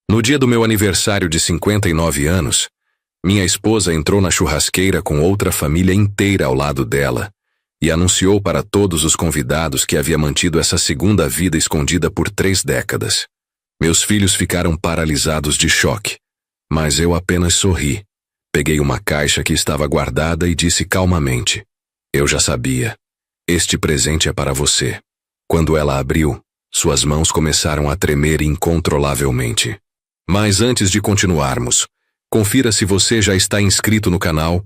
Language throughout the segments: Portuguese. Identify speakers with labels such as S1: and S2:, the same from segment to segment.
S1: No dia do meu aniversário de 59 anos, minha esposa entrou na churrasqueira com outra família inteira ao lado dela e anunciou para todos os convidados que havia mantido essa segunda vida escondida por 3 décadas. Meus filhos ficaram paralisados de choque, mas eu apenas sorri. Peguei uma caixa que estava guardada e disse calmamente: "Eu já sabia. Este presente é para você." Quando ela abriu, suas mãos começaram a tremer incontrolavelmente. Mas antes de continuarmos, confira se você já está inscrito no canal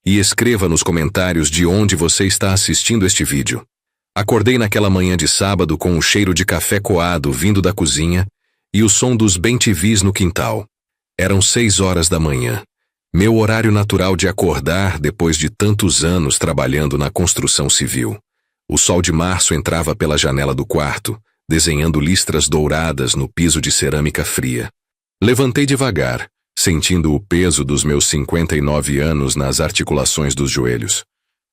S1: e escreva nos comentários de onde você está assistindo este vídeo. Acordei naquela manhã de sábado com o cheiro de café coado vindo da cozinha e o som dos bem-te-vis no quintal. Eram 6 horas da manhã, meu horário natural de acordar depois de tantos anos trabalhando na construção civil. O sol de março entrava pela janela do quarto, desenhando listras douradas no piso de cerâmica fria. Levantei devagar, sentindo o peso dos meus 59 anos nas articulações dos joelhos.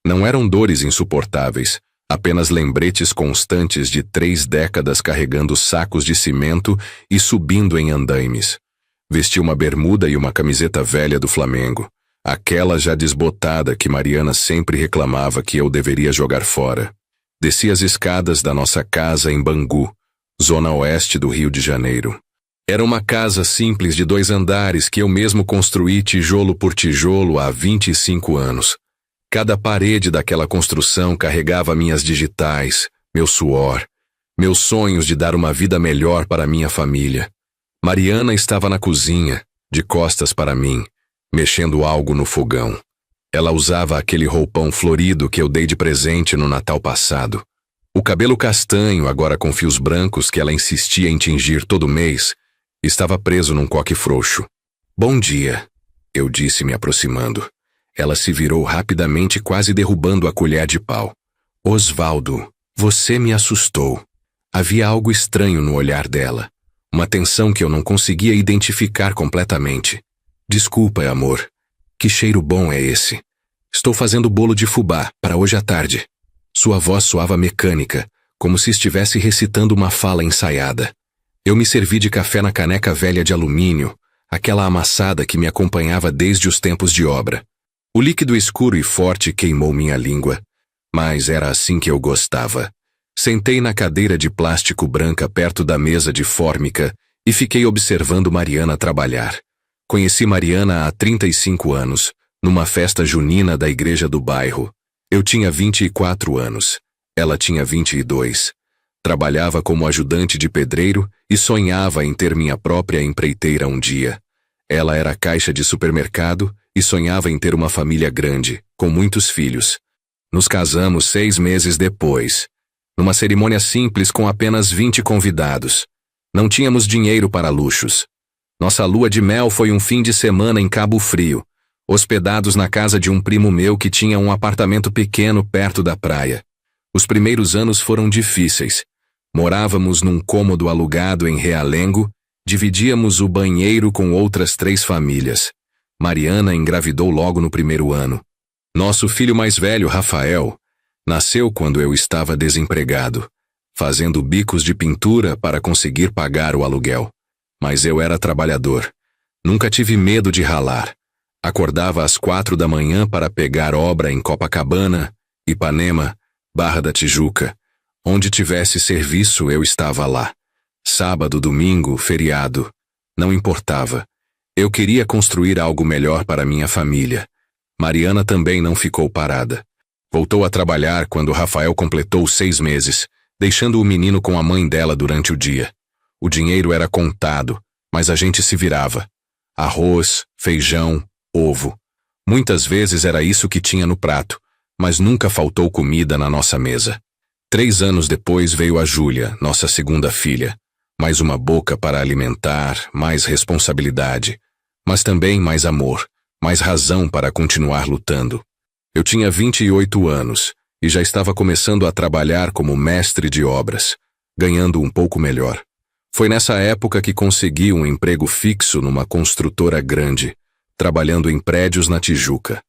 S1: Não eram dores insuportáveis, apenas lembretes constantes de 3 décadas carregando sacos de cimento e subindo em andaimes. Vesti uma bermuda e uma camiseta velha do Flamengo, aquela já desbotada que Mariana sempre reclamava que eu deveria jogar fora. Desci as escadas da nossa casa em Bangu, zona oeste do Rio de Janeiro. Era uma casa simples de 2 andares que eu mesmo construí tijolo por tijolo há 25 anos. Cada parede daquela construção carregava minhas digitais, meu suor, meus sonhos de dar uma vida melhor para minha família. Mariana estava na cozinha, de costas para mim, mexendo algo no fogão. Ela usava aquele roupão florido que eu dei de presente no Natal passado. O cabelo castanho, agora com fios brancos que ela insistia em tingir todo mês, estava preso num coque frouxo. "Bom dia", eu disse me aproximando. Ela se virou rapidamente, quase derrubando a colher de pau. "Osvaldo, você me assustou." Havia algo estranho no olhar dela, uma tensão que eu não conseguia identificar completamente. "Desculpa, amor. Que cheiro bom é esse? Estou fazendo bolo de fubá para hoje à tarde." Sua voz soava mecânica, como se estivesse recitando uma fala ensaiada. Eu me servi de café na caneca velha de alumínio, aquela amassada que me acompanhava desde os tempos de obra. O líquido escuro e forte queimou minha língua, mas era assim que eu gostava. Sentei na cadeira de plástico branca perto da mesa de fórmica e fiquei observando Mariana trabalhar. Conheci Mariana há 35 anos, numa festa junina da igreja do bairro. Eu tinha 24 anos, ela tinha 22. Trabalhava como ajudante de pedreiro e sonhava em ter minha própria empreiteira um dia. Ela era caixa de supermercado e sonhava em ter uma família grande, com muitos filhos. Nos casamos 6 meses depois, numa cerimônia simples com apenas 20 convidados. Não tínhamos dinheiro para luxos. Nossa lua de mel foi um fim de semana em Cabo Frio, hospedados na casa de um primo meu que tinha um apartamento pequeno perto da praia. Os primeiros anos foram difíceis. Morávamos num cômodo alugado em Realengo, dividíamos o banheiro com outras 3 famílias. Mariana engravidou logo no primeiro ano. Nosso filho mais velho, Rafael, nasceu quando eu estava desempregado, fazendo bicos de pintura para conseguir pagar o aluguel. Mas eu era trabalhador. Nunca tive medo de ralar. Acordava às 4 da manhã para pegar obra em Copacabana, Ipanema, Barra da Tijuca. Onde tivesse serviço, eu estava lá. Sábado, domingo, feriado. Não importava. Eu queria construir algo melhor para minha família. Mariana também não ficou parada. Voltou a trabalhar quando Rafael completou 6 meses, deixando o menino com a mãe dela durante o dia. O dinheiro era contado, mas a gente se virava. Arroz, feijão, ovo. Muitas vezes era isso que tinha no prato, mas nunca faltou comida na nossa mesa. 3 anos depois veio a Júlia, nossa segunda filha. Mais uma boca para alimentar, mais responsabilidade, mas também mais amor, mais razão para continuar lutando. Eu tinha 28 anos e já estava começando a trabalhar como mestre de obras, ganhando um pouco melhor. Foi nessa época que consegui um emprego fixo numa construtora grande, trabalhando em prédios na Tijuca.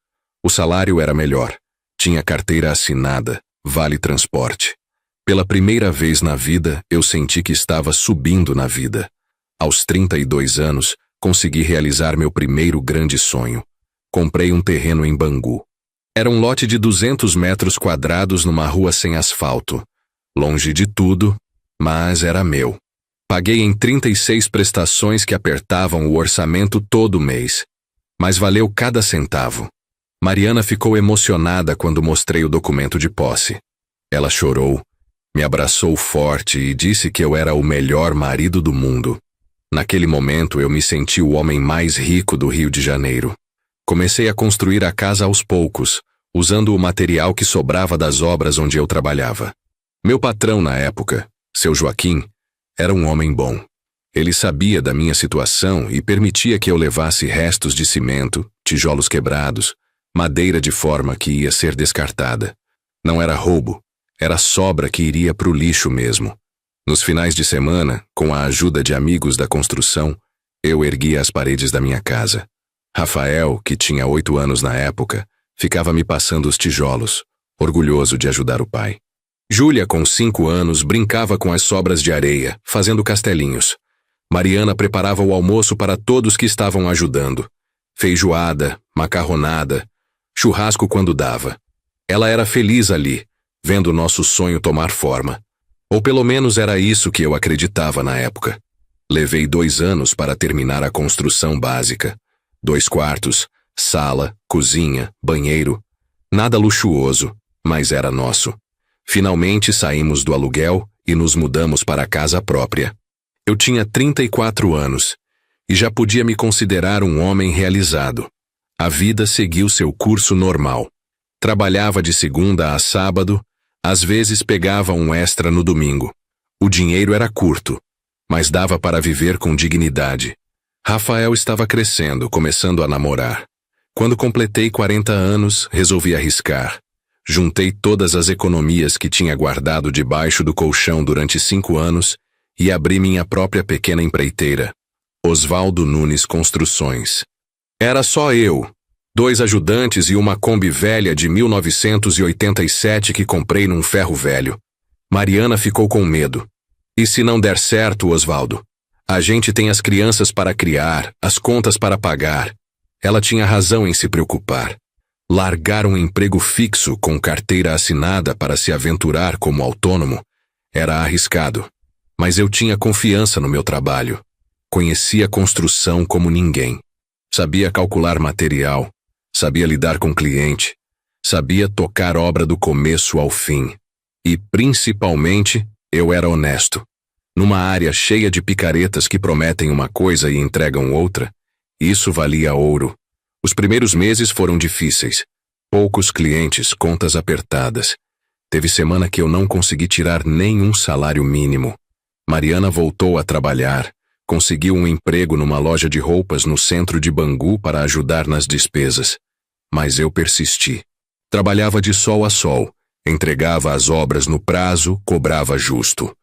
S1: O salário era melhor, tinha carteira assinada, vale transporte. Pela primeira vez na vida, eu senti que estava subindo na vida. Aos 32 anos, consegui realizar meu primeiro grande sonho. Comprei um terreno em Bangu. Era um lote de 200 metros quadrados numa rua sem asfalto. Longe de tudo, mas era meu. Paguei em 36 prestações que apertavam o orçamento todo mês. Mas valeu cada centavo. Mariana ficou emocionada quando mostrei o documento de posse. Ela chorou, me abraçou forte e disse que eu era o melhor marido do mundo. Naquele momento eu me senti o homem mais rico do Rio de Janeiro. Comecei a construir a casa aos poucos, usando o material que sobrava das obras onde eu trabalhava. Meu patrão na época, seu Joaquim, era um homem bom. Ele sabia da minha situação e permitia que eu levasse restos de cimento, tijolos quebrados, madeira de forma que ia ser descartada. Não era roubo, era sobra que iria para o lixo mesmo. Nos finais de semana, com a ajuda de amigos da construção, eu erguia as paredes da minha casa. Rafael, que tinha 8 anos na época, ficava me passando os tijolos, orgulhoso de ajudar o pai. Júlia, com 5 anos, brincava com as sobras de areia, fazendo castelinhos. Mariana preparava o almoço para todos que estavam ajudando. Feijoada, macarronada, churrasco quando dava. Ela era feliz ali, vendo nosso sonho tomar forma. Ou pelo menos era isso que eu acreditava na época. Levei 2 anos para terminar a construção básica. 2 quartos, sala, cozinha, banheiro. Nada luxuoso, mas era nosso. Finalmente saímos do aluguel e nos mudamos para a casa própria. Eu tinha 34 anos e já podia me considerar um homem realizado. A vida seguiu seu curso normal. Trabalhava de segunda a sábado, às vezes pegava um extra no domingo. O dinheiro era curto, mas dava para viver com dignidade. Rafael estava crescendo, começando a namorar. Quando completei 40 anos, resolvi arriscar. Juntei todas as economias que tinha guardado debaixo do colchão durante 5 anos e abri minha própria pequena empreiteira, Oswaldo Nunes Construções. Era só eu, 2 ajudantes e uma Kombi velha de 1987 que comprei num ferro velho. Mariana ficou com medo. E se não der certo, Oswaldo? A gente tem as crianças para criar, as contas para pagar. Ela tinha razão em se preocupar. Largar um emprego fixo com carteira assinada para se aventurar como autônomo era arriscado. Mas eu tinha confiança no meu trabalho. Conhecia construção como ninguém. Sabia calcular material. Sabia lidar com cliente. Sabia tocar obra do começo ao fim. E, principalmente, eu era honesto. Numa área cheia de picaretas que prometem uma coisa e entregam outra, isso valia ouro. Os primeiros meses foram difíceis. Poucos clientes, contas apertadas. Teve semana que eu não consegui tirar nenhum salário mínimo. Mariana voltou a trabalhar. Conseguiu um emprego numa loja de roupas no centro de Bangu para ajudar nas despesas. Mas eu persisti. Trabalhava de sol a sol, entregava as obras no prazo, cobrava justo.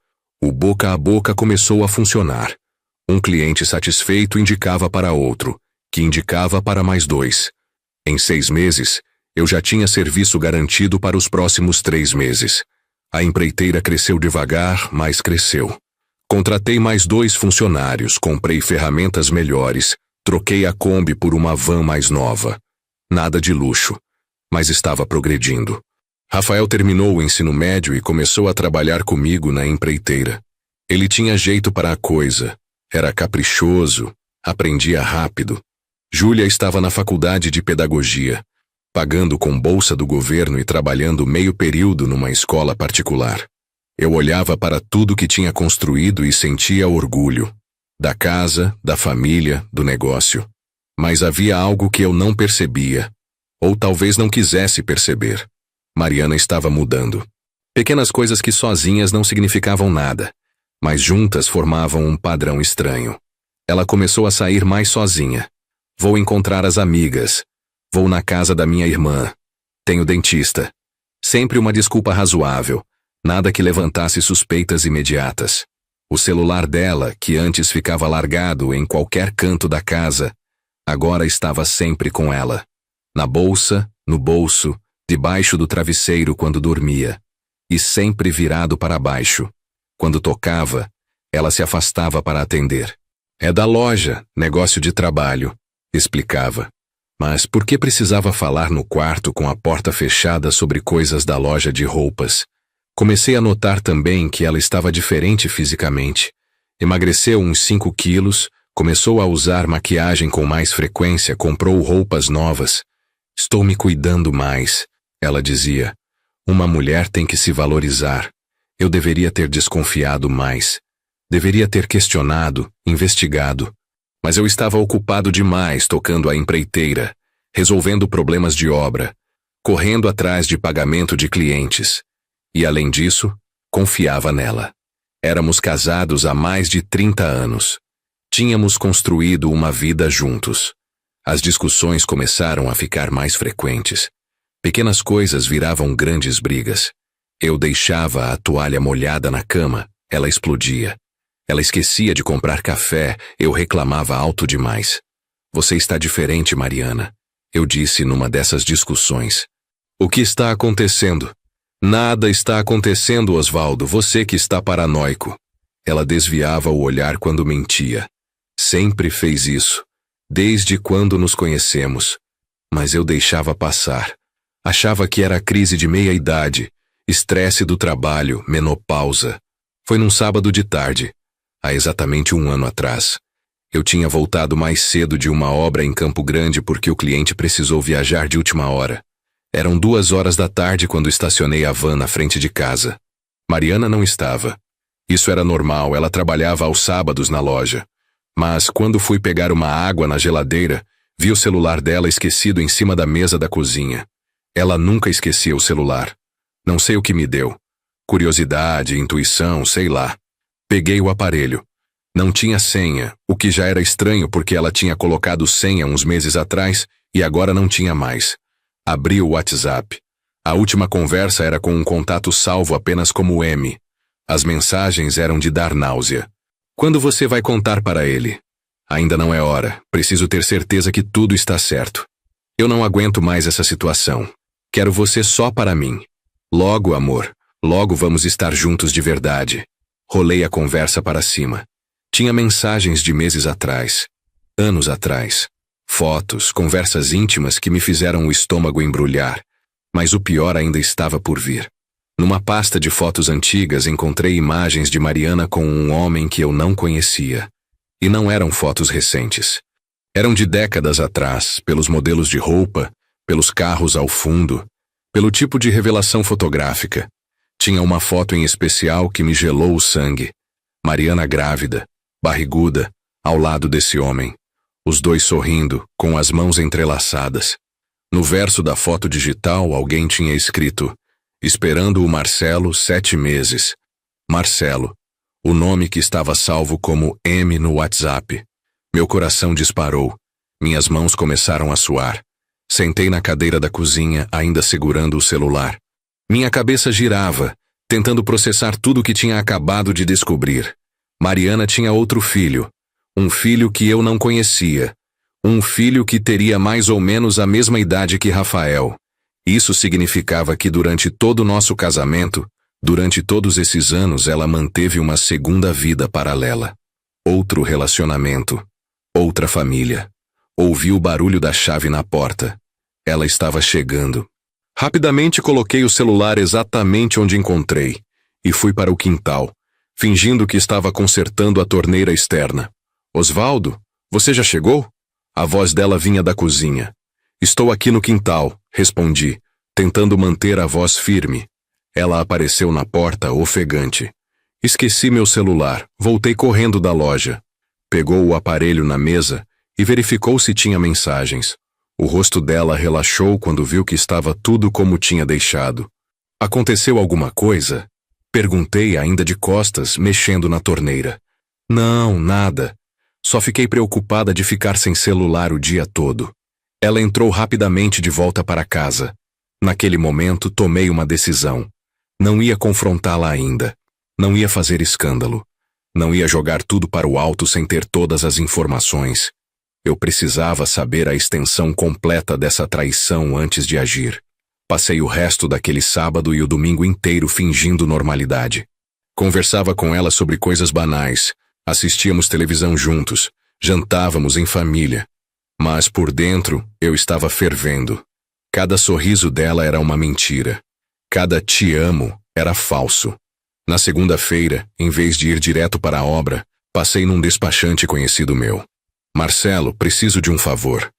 S1: O boca a boca começou a funcionar. Um cliente satisfeito indicava para outro, que indicava para mais 2. Em 6 meses, eu já tinha serviço garantido para os próximos 3 meses. A empreiteira cresceu devagar, mas cresceu. Contratei mais 2 funcionários, comprei ferramentas melhores, troquei a Kombi por uma van mais nova. Nada de luxo, mas estava progredindo. Rafael terminou o ensino médio e começou a trabalhar comigo na empreiteira. Ele tinha jeito para a coisa, era caprichoso, aprendia rápido. Júlia estava na faculdade de pedagogia, pagando com bolsa do governo e trabalhando meio período numa escola particular. Eu olhava para tudo que tinha construído e sentia orgulho. Da casa, da família, do negócio. Mas havia algo que eu não percebia. Ou talvez não quisesse perceber. Mariana estava mudando. Pequenas coisas que sozinhas não significavam nada, mas juntas formavam um padrão estranho. Ela começou a sair mais sozinha. Vou encontrar as amigas. Vou na casa da minha irmã. Tenho dentista. Sempre uma desculpa razoável. Nada que levantasse suspeitas imediatas. O celular dela, que antes ficava largado em qualquer canto da casa, agora estava sempre com ela. Na bolsa, no bolso, debaixo do travesseiro quando dormia. E sempre virado para baixo. Quando tocava, ela se afastava para atender. É da loja, negócio de trabalho, explicava. Mas por que precisava falar no quarto com a porta fechada sobre coisas da loja de roupas? Comecei a notar também que ela estava diferente fisicamente. Emagreceu uns 5 quilos, começou a usar maquiagem com mais frequência, comprou roupas novas. Estou me cuidando mais, ela dizia. Uma mulher tem que se valorizar. Eu deveria ter desconfiado mais. Deveria ter questionado, investigado. Mas eu estava ocupado demais tocando a empreiteira, resolvendo problemas de obra, correndo atrás de pagamento de clientes. E, além disso, confiava nela. Éramos casados há mais de 30 anos. Tínhamos construído uma vida juntos. As discussões começaram a ficar mais frequentes. Pequenas coisas viravam grandes brigas. Eu deixava a toalha molhada na cama, ela explodia. Ela esquecia de comprar café, eu reclamava alto demais. Você está diferente, Mariana, eu disse numa dessas discussões. O que está acontecendo? Nada está acontecendo, Osvaldo, você que está paranoico. Ela desviava o olhar quando mentia. Sempre fez isso, desde quando nos conhecemos. Mas eu deixava passar. Achava que era crise de meia-idade, estresse do trabalho, menopausa. Foi num sábado de tarde, há exatamente 1 ano atrás. Eu tinha voltado mais cedo de uma obra em Campo Grande porque o cliente precisou viajar de última hora. Eram 2 horas da tarde quando estacionei a van na frente de casa. Mariana não estava. Isso era normal, ela trabalhava aos sábados na loja. Mas quando fui pegar uma água na geladeira, vi o celular dela esquecido em cima da mesa da cozinha. Ela nunca esquecia o celular. Não sei o que me deu. Curiosidade, intuição, sei lá. Peguei o aparelho. Não tinha senha, o que já era estranho porque ela tinha colocado senha uns meses atrás e agora não tinha mais. Abri o WhatsApp. A última conversa era com um contato salvo apenas como M. As mensagens eram de dar náusea. Quando você vai contar para ele? Ainda não é hora. Preciso ter certeza que tudo está certo. Eu não aguento mais essa situação. Quero você só para mim. Logo, amor. Logo vamos estar juntos de verdade. Rolei a conversa para cima. Tinha mensagens de meses atrás. Anos atrás. Fotos, conversas íntimas que me fizeram o estômago embrulhar. Mas o pior ainda estava por vir. Numa pasta de fotos antigas encontrei imagens de Mariana com um homem que eu não conhecia. E não eram fotos recentes. Eram de décadas atrás, pelos modelos de roupa, pelos carros ao fundo, pelo tipo de revelação fotográfica. Tinha uma foto em especial que me gelou o sangue. Mariana grávida, barriguda, ao lado desse homem. Os dois sorrindo, com as mãos entrelaçadas. No verso da foto digital, alguém tinha escrito: esperando o Marcelo 7 meses. Marcelo, o nome que estava salvo como M no WhatsApp. Meu coração disparou. Minhas mãos começaram a suar. Sentei na cadeira da cozinha, ainda segurando o celular. Minha cabeça girava, tentando processar tudo o que tinha acabado de descobrir. Mariana tinha outro filho. Um filho que eu não conhecia. Um filho que teria mais ou menos a mesma idade que Rafael. Isso significava que durante todo o nosso casamento, durante todos esses anos, ela manteve uma segunda vida paralela. Outro relacionamento. Outra família. Ouvi o barulho da chave na porta. Ela estava chegando. Rapidamente coloquei o celular exatamente onde encontrei e fui para o quintal, fingindo que estava consertando a torneira externa. Osvaldo, você já chegou? A voz dela vinha da cozinha. Estou aqui no quintal, respondi, tentando manter a voz firme. Ela apareceu na porta, ofegante. Esqueci meu celular, voltei correndo da loja. Pegou o aparelho na mesa e verificou se tinha mensagens. O rosto dela relaxou quando viu que estava tudo como tinha deixado. Aconteceu alguma coisa? Perguntei ainda de costas, mexendo na torneira. Não, nada. Só fiquei preocupada de ficar sem celular o dia todo. Ela entrou rapidamente de volta para casa. Naquele momento, tomei uma decisão. Não ia confrontá-la ainda. Não ia fazer escândalo. Não ia jogar tudo para o alto sem ter todas as informações. Eu precisava saber a extensão completa dessa traição antes de agir. Passei o resto daquele sábado e o domingo inteiro fingindo normalidade. Conversava com ela sobre coisas banais, Assistíamos televisão juntos, jantávamos em família. Mas por dentro eu estava fervendo. Cada sorriso dela era uma mentira. Cada te amo era falso. Na segunda-feira, em vez de ir direto para a obra, passei num despachante conhecido meu. Marcelo, preciso de um favor.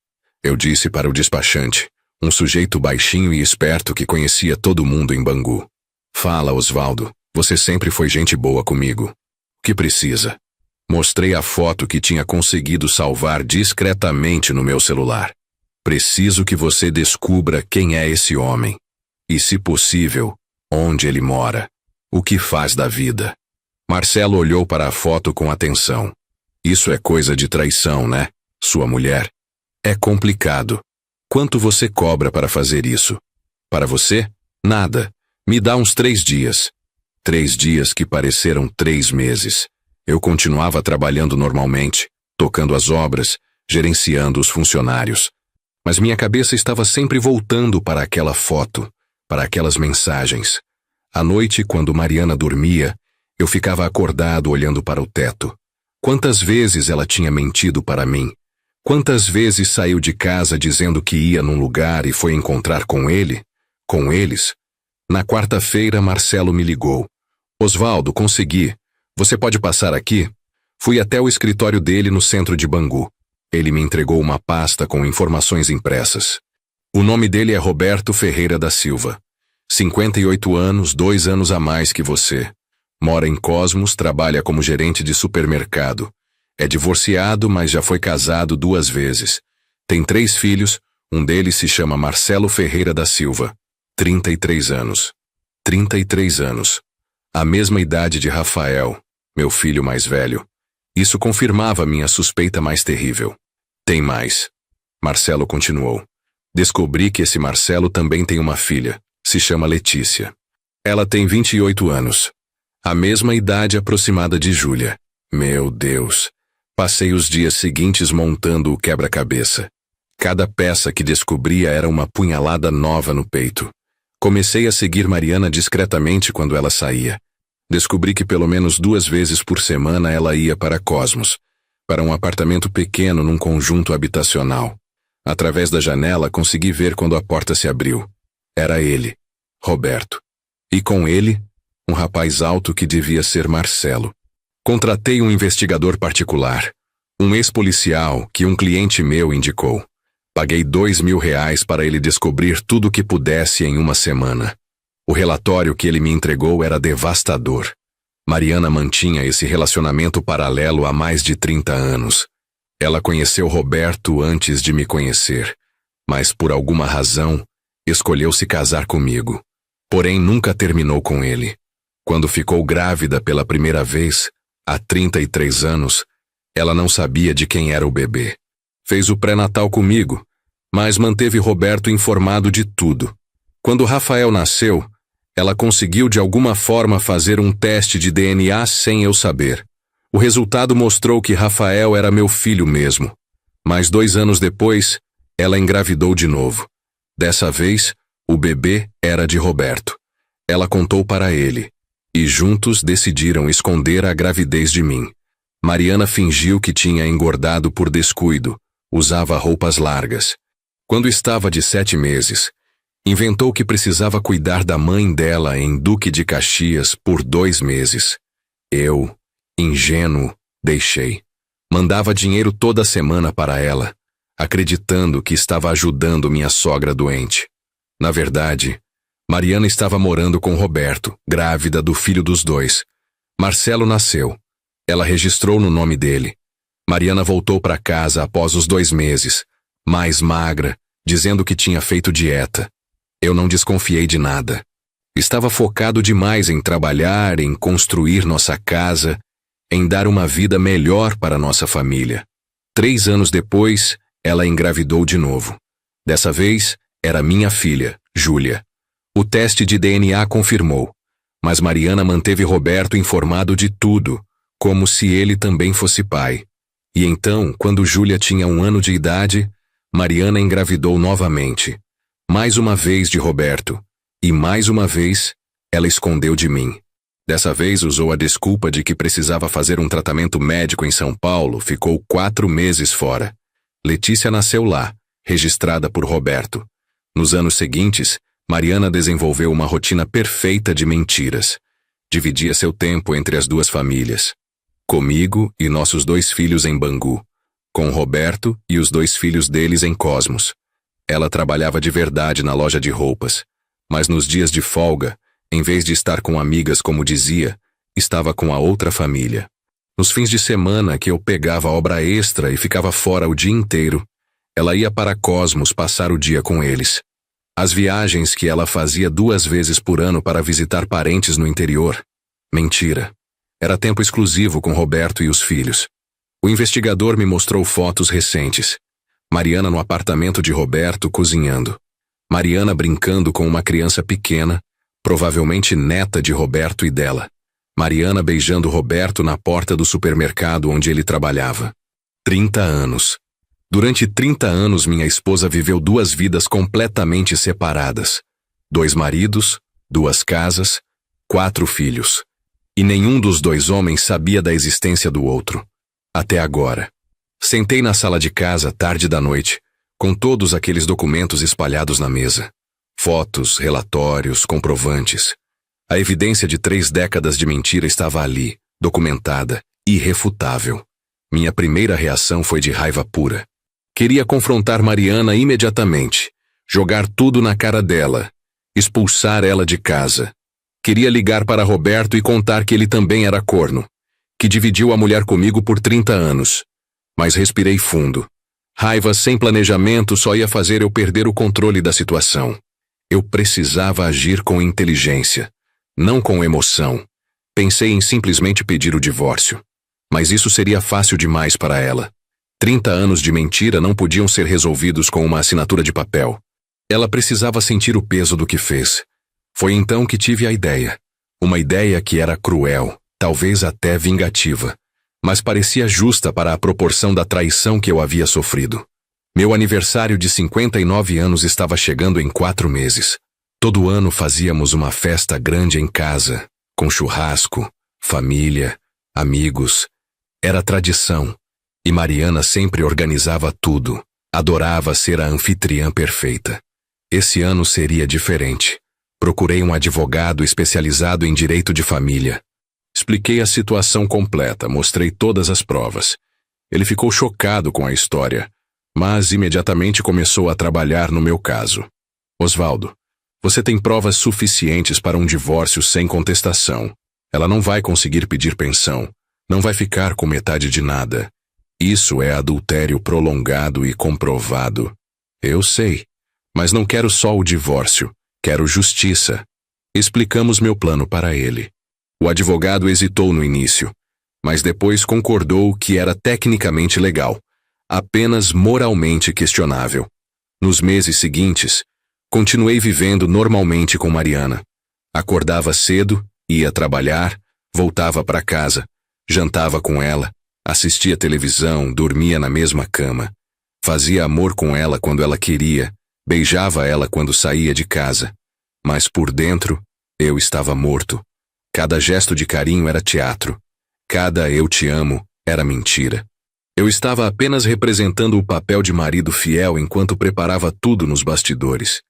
S1: Eu disse para o despachante, um sujeito baixinho e esperto que conhecia todo mundo em Bangu. Fala, Osvaldo, você sempre foi gente boa comigo. O que precisa? Mostrei a foto que tinha conseguido salvar discretamente no meu celular. Preciso que você descubra quem é esse homem. E, se possível, onde ele mora. O que faz da vida. Marcelo olhou para a foto com atenção. Isso é coisa de traição, né, sua mulher? É complicado. Quanto você cobra para fazer isso? Para você? Nada. Me dá uns 3 dias. 3 dias que pareceram 3 meses. Eu continuava trabalhando normalmente, tocando as obras, gerenciando os funcionários. Mas minha cabeça estava sempre voltando para aquela foto, para aquelas mensagens. À noite, quando Mariana dormia, eu ficava acordado olhando para o teto. Quantas vezes ela tinha mentido para mim? Quantas vezes saiu de casa dizendo que ia num lugar e foi encontrar com ele? Com eles? Na quarta-feira, Marcelo me ligou. Osvaldo, consegui. Você pode passar aqui? Fui até o escritório dele no centro de Bangu. Ele me entregou uma pasta com informações impressas. O nome dele é Roberto Ferreira da Silva. 58 anos, 2 anos a mais que você. Mora em Cosmos, trabalha como gerente de supermercado. É divorciado, mas já foi casado 2 vezes. Tem 3 filhos, um deles se chama Marcelo Ferreira da Silva. 33 anos. 33 anos. A mesma idade de Rafael, meu filho mais velho. Isso confirmava minha suspeita mais terrível. Tem mais. Marcelo continuou. Descobri que esse Marcelo também tem uma filha. Se chama Letícia. Ela tem 28 anos. A mesma idade aproximada de Júlia. Meu Deus. Passei os dias seguintes montando o quebra-cabeça. Cada peça que descobria era uma punhalada nova no peito. Comecei a seguir Mariana discretamente quando ela saía. Descobri que pelo menos 2 vezes por semana ela ia para Cosmos, para um apartamento pequeno num conjunto habitacional. Através da janela consegui ver quando a porta se abriu. Era ele, Roberto. E com ele, um rapaz alto que devia ser Marcelo. Contratei um investigador particular, um ex-policial que um cliente meu indicou. Paguei R$2.000 para ele descobrir tudo o que pudesse em uma semana. O relatório que ele me entregou era devastador. Mariana mantinha esse relacionamento paralelo há mais de 30 anos. Ela conheceu Roberto antes de me conhecer, mas por alguma razão, escolheu se casar comigo. Porém, nunca terminou com ele. Quando ficou grávida pela primeira vez, há 33 anos, ela não sabia de quem era o bebê. Fez o pré-natal comigo, mas manteve Roberto informado de tudo. Quando Rafael nasceu, ela conseguiu de alguma forma fazer um teste de DNA sem eu saber. O resultado mostrou que Rafael era meu filho mesmo. Mas 2 anos depois, ela engravidou de novo. Dessa vez, o bebê era de Roberto. Ela contou para ele, e juntos decidiram esconder a gravidez de mim. Mariana fingiu que tinha engordado por descuido, usava roupas largas. Quando estava de 7 meses, inventou que precisava cuidar da mãe dela em Duque de Caxias por 2 meses. Eu, ingênuo, deixei. Mandava dinheiro toda semana para ela, acreditando que estava ajudando minha sogra doente. Na verdade, Mariana estava morando com Roberto, grávida do filho dos 2. Marcelo nasceu. Ela registrou no nome dele. Mariana voltou para casa após os 2 meses, mais magra, dizendo que tinha feito dieta. Eu não desconfiei de nada. Estava focado demais em trabalhar, em construir nossa casa, em dar uma vida melhor para nossa família. 3 anos depois, ela engravidou de novo. Dessa vez, era minha filha, Júlia. O teste de DNA confirmou, mas Mariana manteve Roberto informado de tudo, como se ele também fosse pai. E então, quando Júlia tinha 1 ano de idade, Mariana engravidou novamente. Mais uma vez de Roberto, e mais uma vez, ela escondeu de mim. Dessa vez usou a desculpa de que precisava fazer um tratamento médico em São Paulo, ficou 4 meses fora. Letícia nasceu lá, registrada por Roberto. Nos anos seguintes, Mariana desenvolveu uma rotina perfeita de mentiras. Dividia seu tempo entre as duas famílias. Comigo e nossos 2 filhos em Bangu. Com Roberto e os 2 filhos deles em Cosmos. Ela trabalhava de verdade na loja de roupas. Mas nos dias de folga, em vez de estar com amigas como dizia, estava com a outra família. Nos fins de semana que eu pegava obra extra e ficava fora o dia inteiro, ela ia para Cosmos passar o dia com eles. As viagens que ela fazia 2 vezes por ano para visitar parentes no interior. Mentira. Era tempo exclusivo com Roberto e os filhos. O investigador me mostrou fotos recentes. Mariana no apartamento de Roberto cozinhando. Mariana brincando com uma criança pequena, provavelmente neta de Roberto e dela. Mariana beijando Roberto na porta do supermercado onde ele trabalhava. 30 anos. Durante 30 anos minha esposa viveu 2 vidas completamente separadas. 2 maridos, 2 casas, 4 filhos. E nenhum dos 2 homens sabia da existência do outro. Até agora. Sentei na sala de casa tarde da noite, com todos aqueles documentos espalhados na mesa. Fotos, relatórios, comprovantes. A evidência de 3 décadas de mentira estava ali, documentada, irrefutável. Minha primeira reação foi de raiva pura. Queria confrontar Mariana imediatamente, jogar tudo na cara dela, expulsar ela de casa. Queria ligar para Roberto e contar que ele também era corno, que dividiu a mulher comigo por 30 anos. Mas respirei fundo. Raiva sem planejamento só ia fazer eu perder o controle da situação. Eu precisava agir com inteligência, não com emoção. Pensei em simplesmente pedir o divórcio. Mas isso seria fácil demais para ela. 30 anos de mentira não podiam ser resolvidos com uma assinatura de papel. Ela precisava sentir o peso do que fez. Foi então que tive a ideia. Uma ideia que era cruel, talvez até vingativa, mas parecia justa para a proporção da traição que eu havia sofrido. Meu aniversário de 59 anos estava chegando em 4 meses. Todo ano fazíamos uma festa grande em casa, com churrasco, família, amigos. Era tradição. E Mariana sempre organizava tudo. Adorava ser a anfitriã perfeita. Esse ano seria diferente. Procurei um advogado especializado em direito de família. Expliquei a situação completa, mostrei todas as provas. Ele ficou chocado com a história, mas imediatamente começou a trabalhar no meu caso. Osvaldo, você tem provas suficientes para um divórcio sem contestação. Ela não vai conseguir pedir pensão, não vai ficar com metade de nada. Isso é adultério prolongado e comprovado. Eu sei, mas não quero só o divórcio. Quero justiça. Explicamos meu plano para ele. O advogado hesitou no início, mas depois concordou que era tecnicamente legal, apenas moralmente questionável. Nos meses seguintes, continuei vivendo normalmente com Mariana. Acordava cedo, ia trabalhar, voltava para casa, jantava com ela, assistia televisão, dormia na mesma cama. Fazia amor com ela quando ela queria, beijava ela quando saía de casa. Mas por dentro, eu estava morto. Cada gesto de carinho era teatro. Cada eu te amo era mentira. Eu estava apenas representando o papel de marido fiel enquanto preparava tudo nos bastidores.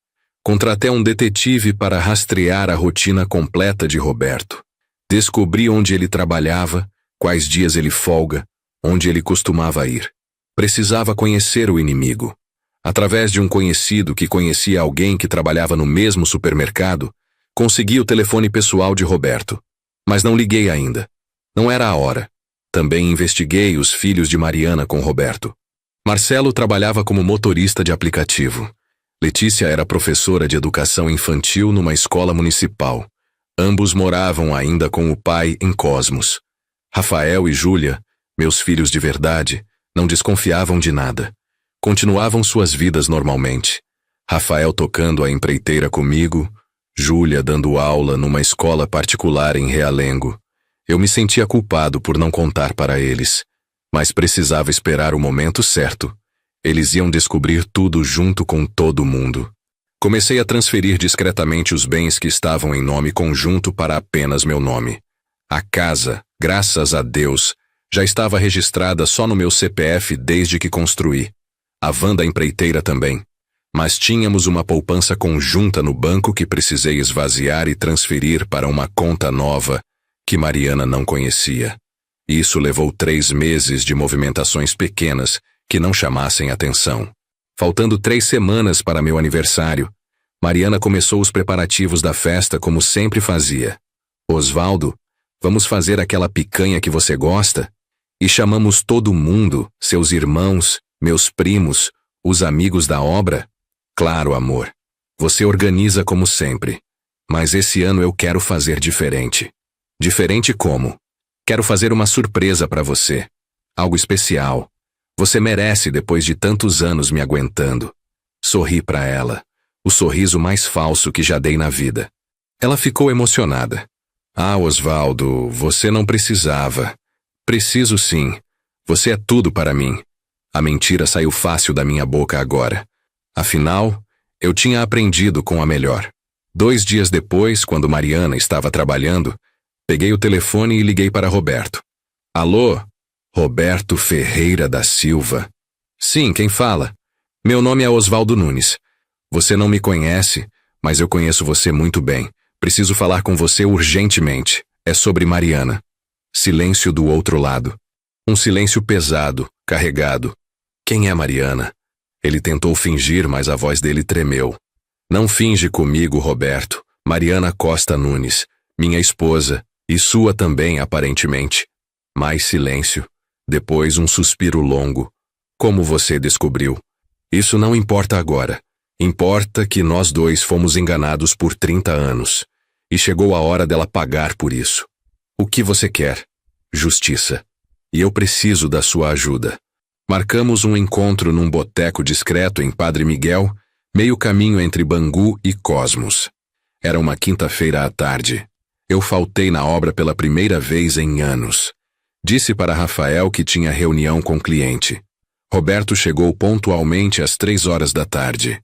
S1: Contratei um detetive para rastrear a rotina completa de Roberto. Descobri onde ele trabalhava, quais dias ele folga, onde ele costumava ir. Precisava conhecer o inimigo. Através de um conhecido que conhecia alguém que trabalhava no mesmo supermercado, consegui o telefone pessoal de Roberto. Mas não liguei ainda. Não era a hora. Também investiguei os filhos de Mariana com Roberto. Marcelo trabalhava como motorista de aplicativo. Letícia era professora de educação infantil numa escola municipal. Ambos moravam ainda com o pai em Cosmos. Rafael e Júlia, meus filhos de verdade, não desconfiavam de nada. Continuavam suas vidas normalmente. Rafael tocando a empreiteira comigo, Júlia dando aula numa escola particular em Realengo. Eu me sentia culpado por não contar para eles, mas precisava esperar o momento certo. Eles iam descobrir tudo junto com todo mundo. Comecei a transferir discretamente os bens que estavam em nome conjunto para apenas meu nome. A casa, graças a Deus, já estava registrada só no meu CPF desde que construí. A van da empreiteira também. Mas tínhamos uma poupança conjunta no banco que precisei esvaziar e transferir para uma conta nova que Mariana não conhecia. Isso levou 3 meses de movimentações pequenas que não chamassem atenção. Faltando 3 semanas para meu aniversário, Mariana começou os preparativos da festa como sempre fazia. Osvaldo, vamos fazer aquela picanha que você gosta? E chamamos todo mundo, seus irmãos, meus primos, os amigos da obra? Claro, amor. Você organiza como sempre. Mas esse ano eu quero fazer diferente. Diferente como? Quero fazer uma surpresa para você. Algo especial. Você merece depois de tantos anos me aguentando. Sorri para ela. O sorriso mais falso que já dei na vida. Ela ficou emocionada. Ah, Osvaldo, você não precisava. Preciso sim. Você é tudo para mim. A mentira saiu fácil da minha boca agora. Afinal, eu tinha aprendido com a melhor. 2 dias depois, quando Mariana estava trabalhando, peguei o telefone e liguei para Roberto. Alô? Roberto Ferreira da Silva. Sim, quem fala? Meu nome é Osvaldo Nunes. Você não me conhece, mas eu conheço você muito bem. Preciso falar com você urgentemente. É sobre Mariana. Silêncio do outro lado. Um silêncio pesado, carregado. Quem é Mariana? Ele tentou fingir, mas a voz dele tremeu. Não finge comigo, Roberto. Mariana Costa Nunes, minha esposa, e sua também, aparentemente. Mais silêncio. Depois um suspiro longo. Como você descobriu? Isso não importa agora. Importa que nós dois fomos enganados por 30 anos. E chegou a hora dela pagar por isso. O que você quer? Justiça. E eu preciso da sua ajuda. Marcamos um encontro num boteco discreto em Padre Miguel, meio caminho entre Bangu e Cosmos. Era uma quinta-feira à tarde. Eu faltei na obra pela primeira vez em anos. Disse para Rafael que tinha reunião com cliente. Roberto chegou pontualmente às 3 horas da tarde.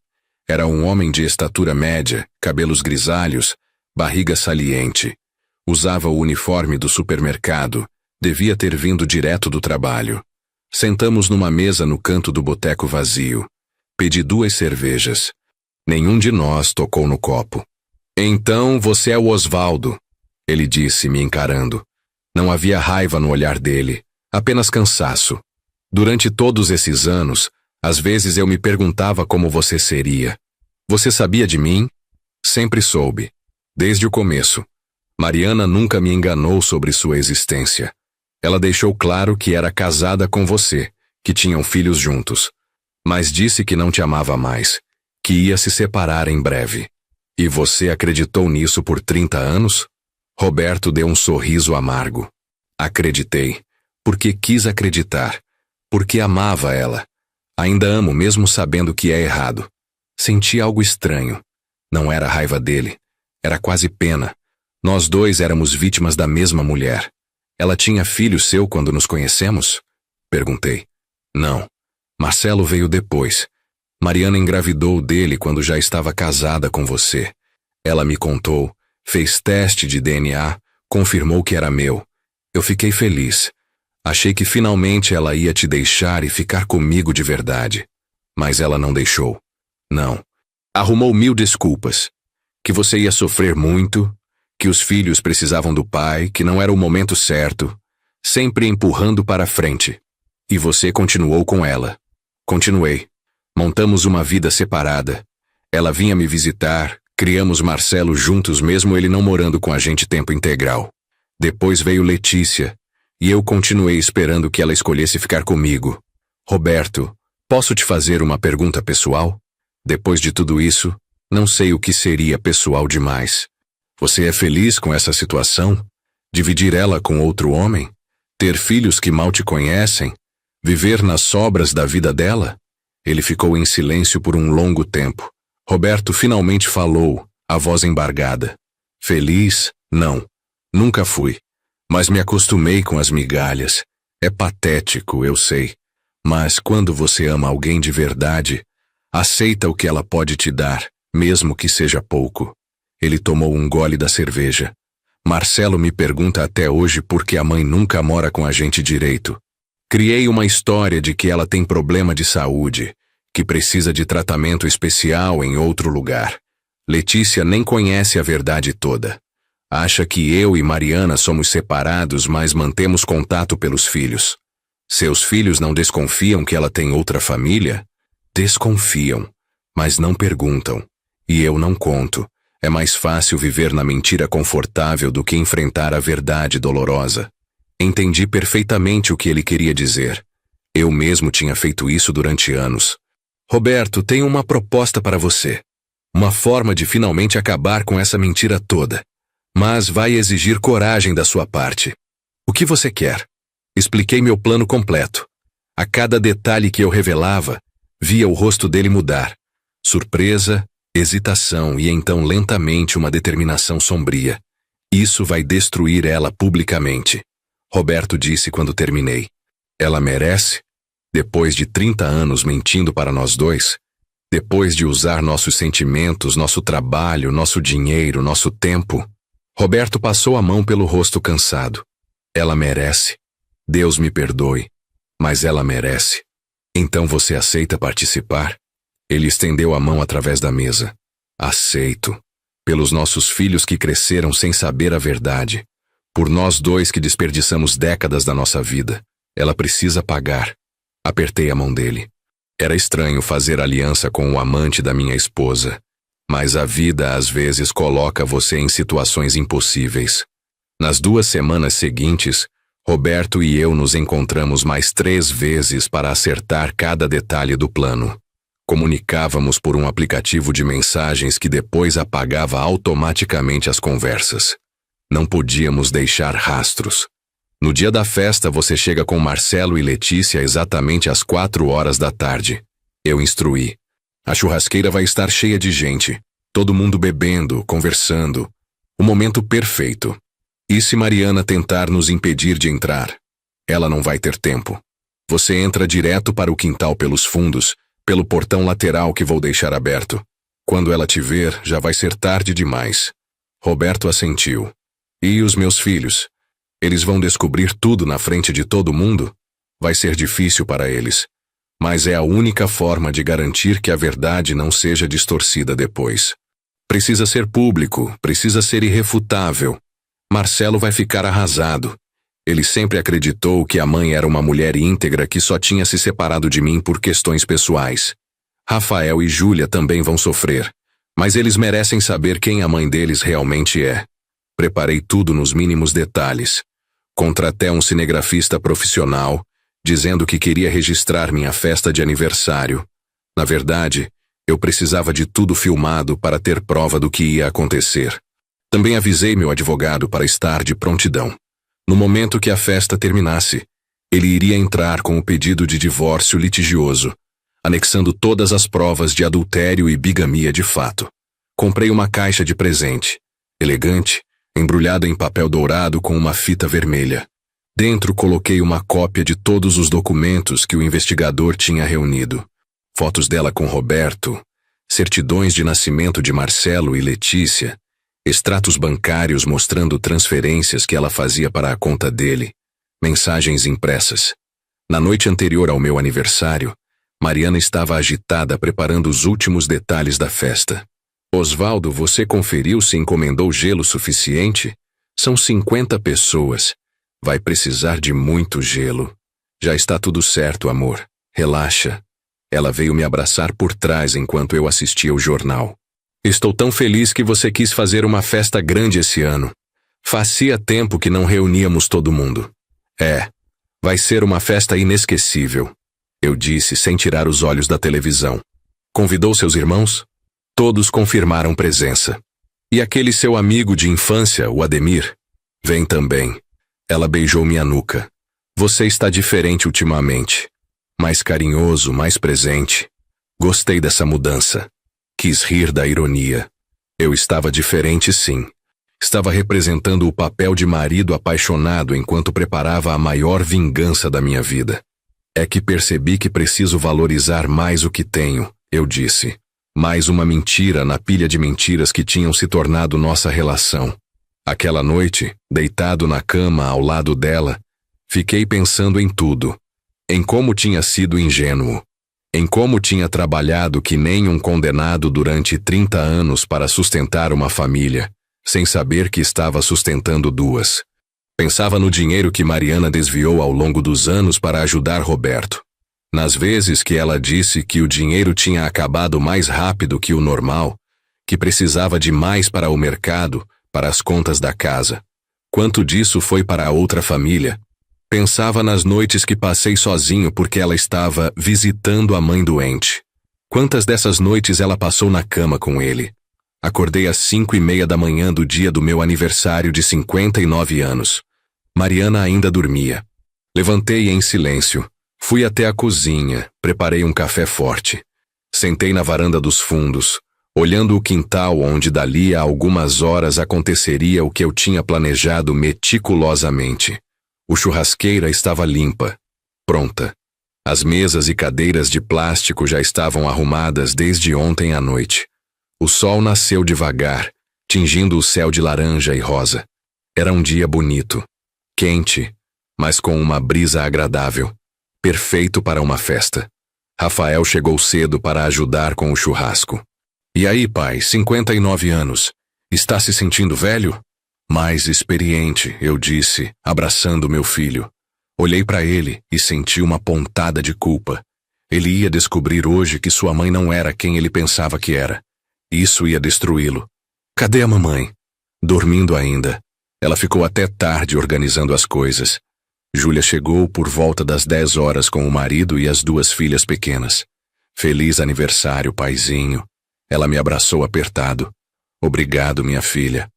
S1: Era um homem de estatura média, cabelos grisalhos, barriga saliente. Usava o uniforme do supermercado. Devia ter vindo direto do trabalho. Sentamos numa mesa no canto do boteco vazio. Pedi 2 cervejas. Nenhum de nós tocou no copo. Então você é o Osvaldo, ele disse, me encarando. Não havia raiva no olhar dele, apenas cansaço. Durante todos esses anos, às vezes eu me perguntava como você seria. Você sabia de mim? Sempre soube. Desde o começo. Mariana nunca me enganou sobre sua existência. Ela deixou claro que era casada com você, que tinham filhos juntos. Mas disse que não te amava mais, que ia se separar em breve. E você acreditou nisso por 30 anos? Roberto deu um sorriso amargo. Acreditei, porque quis acreditar, porque amava ela. Ainda amo mesmo sabendo que é errado. Senti algo estranho. Não era raiva dele, era quase pena. Nós dois éramos vítimas da mesma mulher. Ela tinha filho seu quando nos conhecemos? Perguntei. Não. Marcelo veio depois. Mariana engravidou dele quando já estava casada com você. Ela me contou, fez teste de DNA, confirmou que era meu. Eu fiquei feliz. Achei que finalmente ela ia te deixar e ficar comigo de verdade. Mas ela não deixou. Não. Arrumou 1000 desculpas. Que você ia sofrer muito, que os filhos precisavam do pai, que não era o momento certo, sempre empurrando para frente. E você continuou com ela. Continuei. Montamos uma vida separada. Ela vinha me visitar, criamos Marcelo juntos mesmo ele não morando com a gente tempo integral. Depois veio Letícia, e eu continuei esperando que ela escolhesse ficar comigo. Roberto, posso te fazer uma pergunta pessoal? Depois de tudo isso, não sei o que seria pessoal demais. Você é feliz com essa situação? Dividir ela com outro homem? Ter filhos que mal te conhecem? Viver nas sobras da vida dela? Ele ficou em silêncio por um longo tempo. Roberto finalmente falou, a voz embargada. Feliz? Não. Nunca fui. Mas me acostumei com as migalhas. É patético, eu sei. Mas quando você ama alguém de verdade, aceita o que ela pode te dar, mesmo que seja pouco. Ele tomou um gole da cerveja. Marcelo me pergunta até hoje por que a mãe nunca mora com a gente direito. Criei uma história de que ela tem problema de saúde, que precisa de tratamento especial em outro lugar. Letícia nem conhece a verdade toda. Acha que eu e Mariana somos separados, mas mantemos contato pelos filhos. Seus filhos não desconfiam que ela tem outra família? Desconfiam, mas não perguntam. E eu não conto. É mais fácil viver na mentira confortável do que enfrentar a verdade dolorosa. Entendi perfeitamente o que ele queria dizer. Eu mesmo tinha feito isso durante anos. Roberto, tenho uma proposta para você. Uma forma de finalmente acabar com essa mentira toda. Mas vai exigir coragem da sua parte. O que você quer? Expliquei meu plano completo. A cada detalhe que eu revelava, via o rosto dele mudar. Surpresa, hesitação e então lentamente uma determinação sombria. Isso vai destruir ela publicamente. Roberto disse quando terminei. Ela merece? Depois de 30 anos mentindo para nós dois? Depois de usar nossos sentimentos, nosso trabalho, nosso dinheiro, nosso tempo? Roberto passou a mão pelo rosto cansado. Ela merece. Deus me perdoe. Mas ela merece. Então você aceita participar? Ele estendeu a mão através da mesa. Aceito. Pelos nossos filhos que cresceram sem saber a verdade. Por nós dois que desperdiçamos décadas da nossa vida. Ela precisa pagar. Apertei a mão dele. Era estranho fazer aliança com o amante da minha esposa. Mas a vida às vezes coloca você em situações impossíveis. Nas 2 semanas seguintes, Roberto e eu nos encontramos mais 3 vezes para acertar cada detalhe do plano. Comunicávamos por um aplicativo de mensagens que depois apagava automaticamente as conversas. Não podíamos deixar rastros. No dia da festa, você chega com Marcelo e Letícia exatamente às 4 horas da tarde. Eu instruí. A churrasqueira vai estar cheia de gente. Todo mundo bebendo, conversando. O momento perfeito. E se Mariana tentar nos impedir de entrar? Ela não vai ter tempo. Você entra direto para o quintal pelos fundos, pelo portão lateral que vou deixar aberto. Quando ela te ver, já vai ser tarde demais. Roberto assentiu. E os meus filhos? Eles vão descobrir tudo na frente de todo mundo? Vai ser difícil para eles. Mas é a única forma de garantir que a verdade não seja distorcida depois. Precisa ser público, precisa ser irrefutável. Marcelo vai ficar arrasado. Ele sempre acreditou que a mãe era uma mulher íntegra que só tinha se separado de mim por questões pessoais. Rafael e Júlia também vão sofrer, mas eles merecem saber quem a mãe deles realmente é. Preparei tudo nos mínimos detalhes. Contratei um cinegrafista profissional, dizendo que queria registrar minha festa de aniversário. Na verdade, eu precisava de tudo filmado para ter prova do que ia acontecer. Também avisei meu advogado para estar de prontidão. No momento que a festa terminasse, ele iria entrar com o pedido de divórcio litigioso, anexando todas as provas de adultério e bigamia de fato. Comprei uma caixa de presente, elegante, embrulhada em papel dourado com uma fita vermelha. Dentro coloquei uma cópia de todos os documentos que o investigador tinha reunido. Fotos dela com Roberto, certidões de nascimento de Marcelo e Letícia, extratos bancários mostrando transferências que ela fazia para a conta dele, mensagens impressas. Na noite anterior ao meu aniversário, Mariana estava agitada preparando os últimos detalhes da festa. Osvaldo, você conferiu se encomendou gelo suficiente? São 50 pessoas. Vai precisar de muito gelo. Já está tudo certo, amor. Relaxa. Ela veio me abraçar por trás enquanto eu assistia o jornal. Estou tão feliz que você quis fazer uma festa grande esse ano. Fazia tempo que não reuníamos todo mundo. Vai ser uma festa inesquecível, eu disse sem tirar os olhos da televisão. Convidou seus irmãos? Todos confirmaram presença. E aquele seu amigo de infância, o Ademir? Vem também. Ela beijou minha nuca. Você está diferente ultimamente. Mais carinhoso, mais presente. Gostei dessa mudança. Quis rir da ironia. Eu estava diferente, sim. Estava representando o papel de marido apaixonado enquanto preparava a maior vingança da minha vida. É que percebi que preciso valorizar mais o que tenho, eu disse. Mais uma mentira na pilha de mentiras que tinham se tornado nossa relação. Aquela noite, deitado na cama ao lado dela, fiquei pensando em tudo. Em como tinha sido ingênuo. Em como tinha trabalhado que nem um condenado durante 30 anos para sustentar uma família, sem saber que estava sustentando duas. Pensava no dinheiro que Mariana desviou ao longo dos anos para ajudar Roberto. Nas vezes que ela disse que o dinheiro tinha acabado mais rápido que o normal, que precisava de mais para o mercado, para as contas da casa. Quanto disso foi para a outra família? Pensava nas noites que passei sozinho porque ela estava visitando a mãe doente. Quantas dessas noites ela passou na cama com ele? Acordei às 5:30 da manhã do dia do meu aniversário de 59 anos. Mariana ainda dormia. Levantei em silêncio. Fui até a cozinha, preparei um café forte. Sentei na varanda dos fundos, olhando o quintal onde dali a algumas horas aconteceria o que eu tinha planejado meticulosamente. O churrasqueira estava limpa, pronta. As mesas e cadeiras de plástico já estavam arrumadas desde ontem à noite. O sol nasceu devagar, tingindo o céu de laranja e rosa. Era um dia bonito, quente, mas com uma brisa agradável. Perfeito para uma festa. Rafael chegou cedo para ajudar com o churrasco. E aí, pai, 59 anos. Está se sentindo velho? Mais experiente, eu disse, abraçando meu filho. Olhei para ele e senti uma pontada de culpa. Ele ia descobrir hoje que sua mãe não era quem ele pensava que era. Isso ia destruí-lo. Cadê a mamãe? Dormindo ainda. Ela ficou até tarde organizando as coisas. Júlia chegou por volta das 10 horas com o marido e as duas filhas pequenas. Feliz aniversário, paizinho. Ela me abraçou apertado. Obrigado, minha filha.